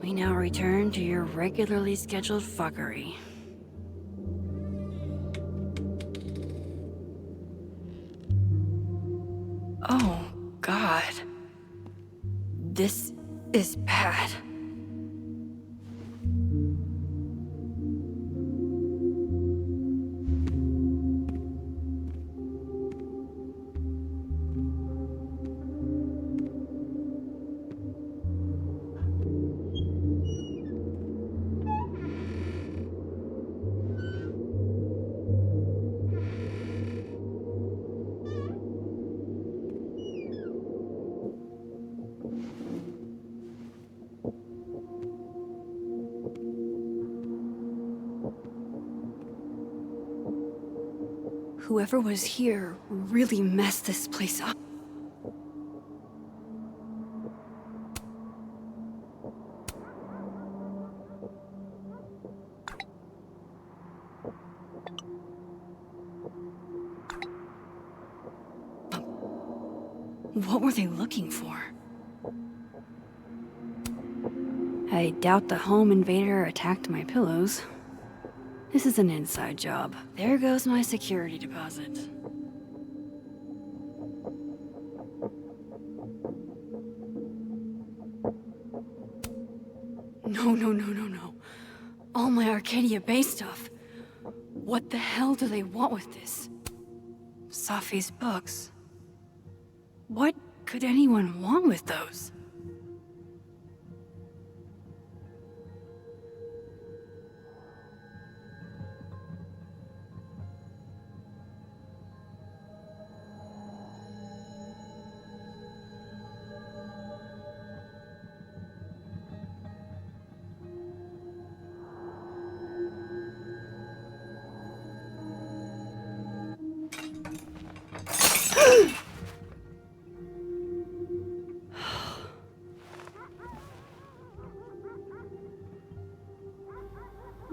We now return to your regularly scheduled fuckery. Oh, God. This is bad. Whoever was here really messed this place up. What were they looking for? I doubt the home invader attacked my pillows. This is an inside job. There goes my security deposit. No. All my Arcadia Bay stuff. What the hell do they want with this? Safi's books. What could anyone want with those?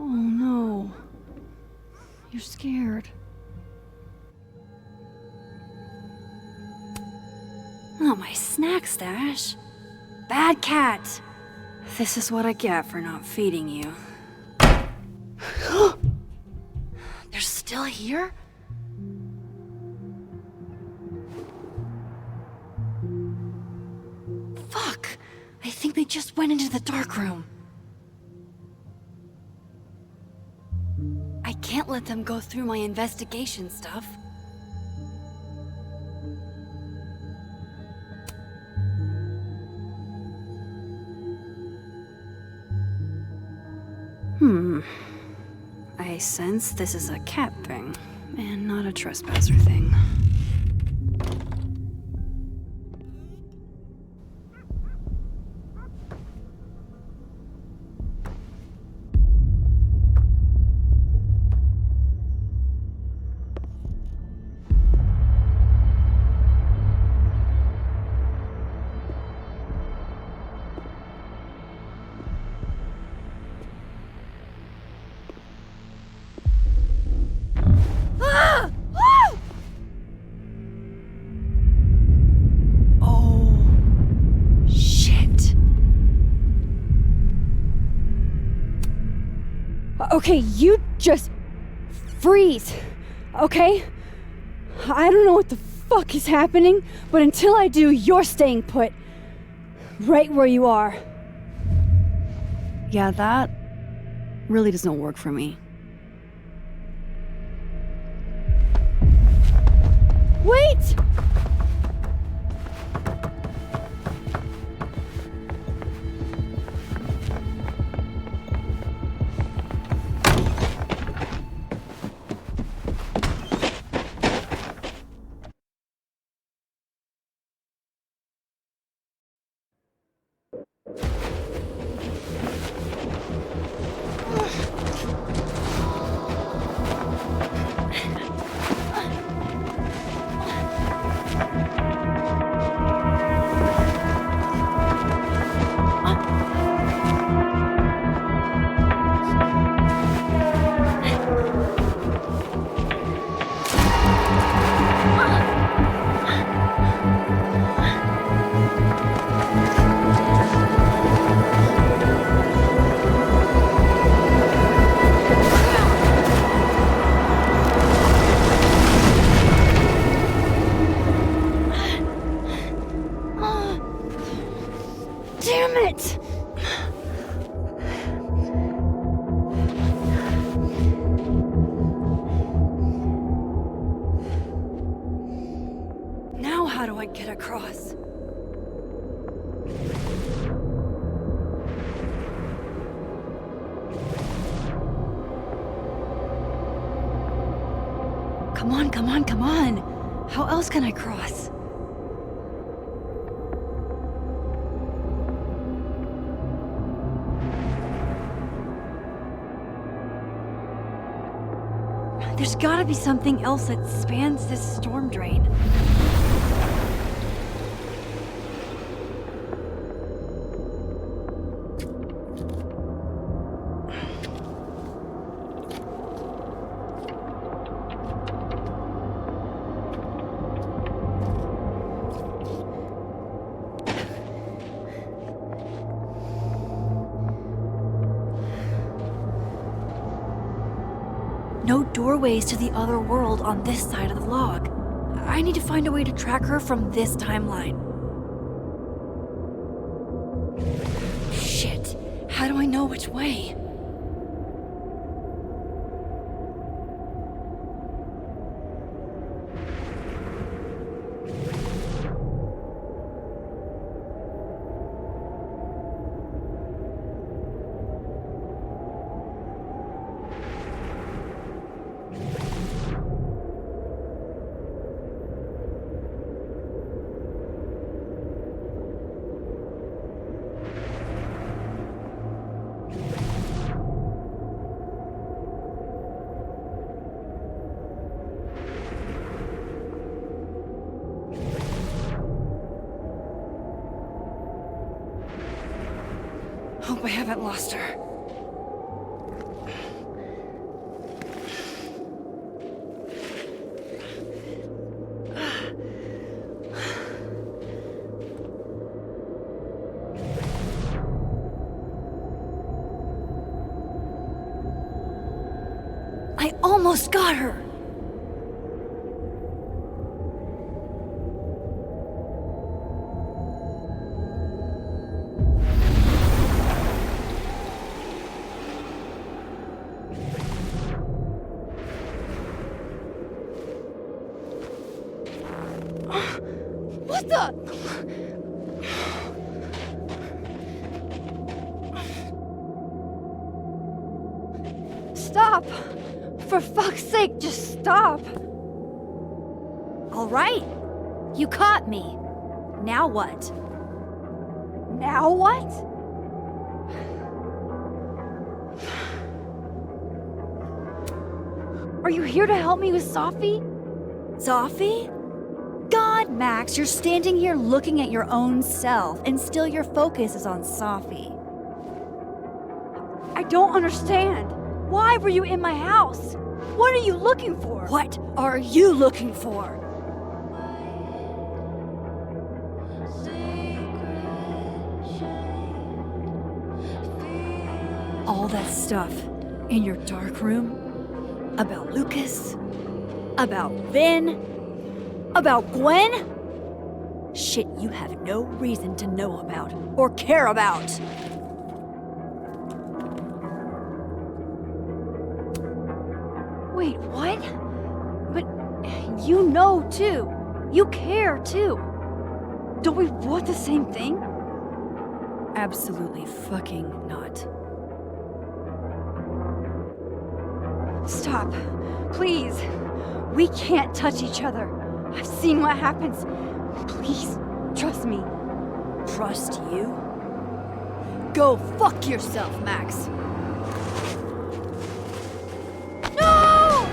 Oh no. You're scared. Oh, my snack stash. Bad cat. This is what I get for not feeding you. They're still here? Fuck! I think they just went into the dark room. I can't let them go through my investigation stuff. I sense this is a cat thing, and not a trespasser thing. Okay, you just freeze, okay? I don't know what the fuck is happening, but until I do, you're staying put. Right where you are. Yeah, that really doesn't work for me. Wait! Damn it! Now how do I get across? Come on. How else can I cross? There's gotta be something else that spans this storm drain. No doorways to the other world on this side of the log. I need to find a way to track her from this timeline. Shit. How do I know which way? Hope I haven't lost her. I almost got her! What the? Stop! For fuck's sake, just stop! All right. You caught me. Now what? Now what? Are you here to help me with Sophie? Sophie? God, Max, you're standing here looking at your own self, and still your focus is on Sophie. I don't understand. Why were you in my house? What are you looking for? What are you looking for? All that stuff in your dark room about Lucas, about Vin, about Gwen? Shit you have no reason to know about or care about. Wait, what? But you know too. You care too. Don't we want the same thing? Absolutely fucking not. Stop. Please. We can't touch each other. I've seen what happens. Please, trust me. Trust you? Go fuck yourself, Max. No!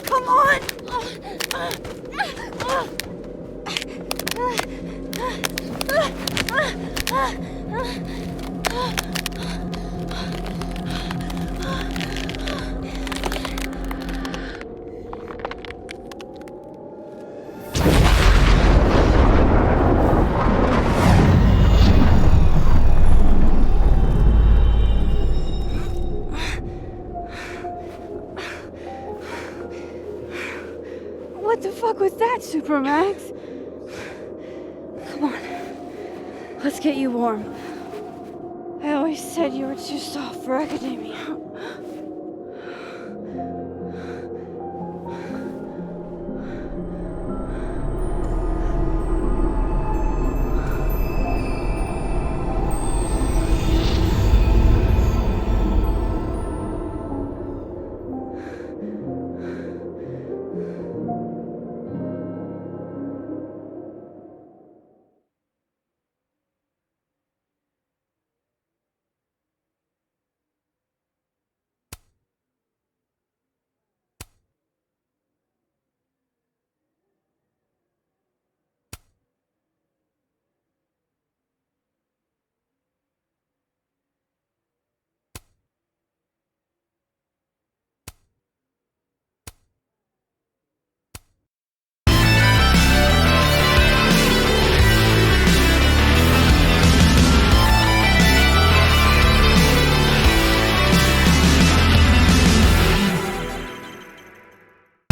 Come on! What the fuck was that, Supermax? Come on. Let's get you warm. I always said you were too soft for academia.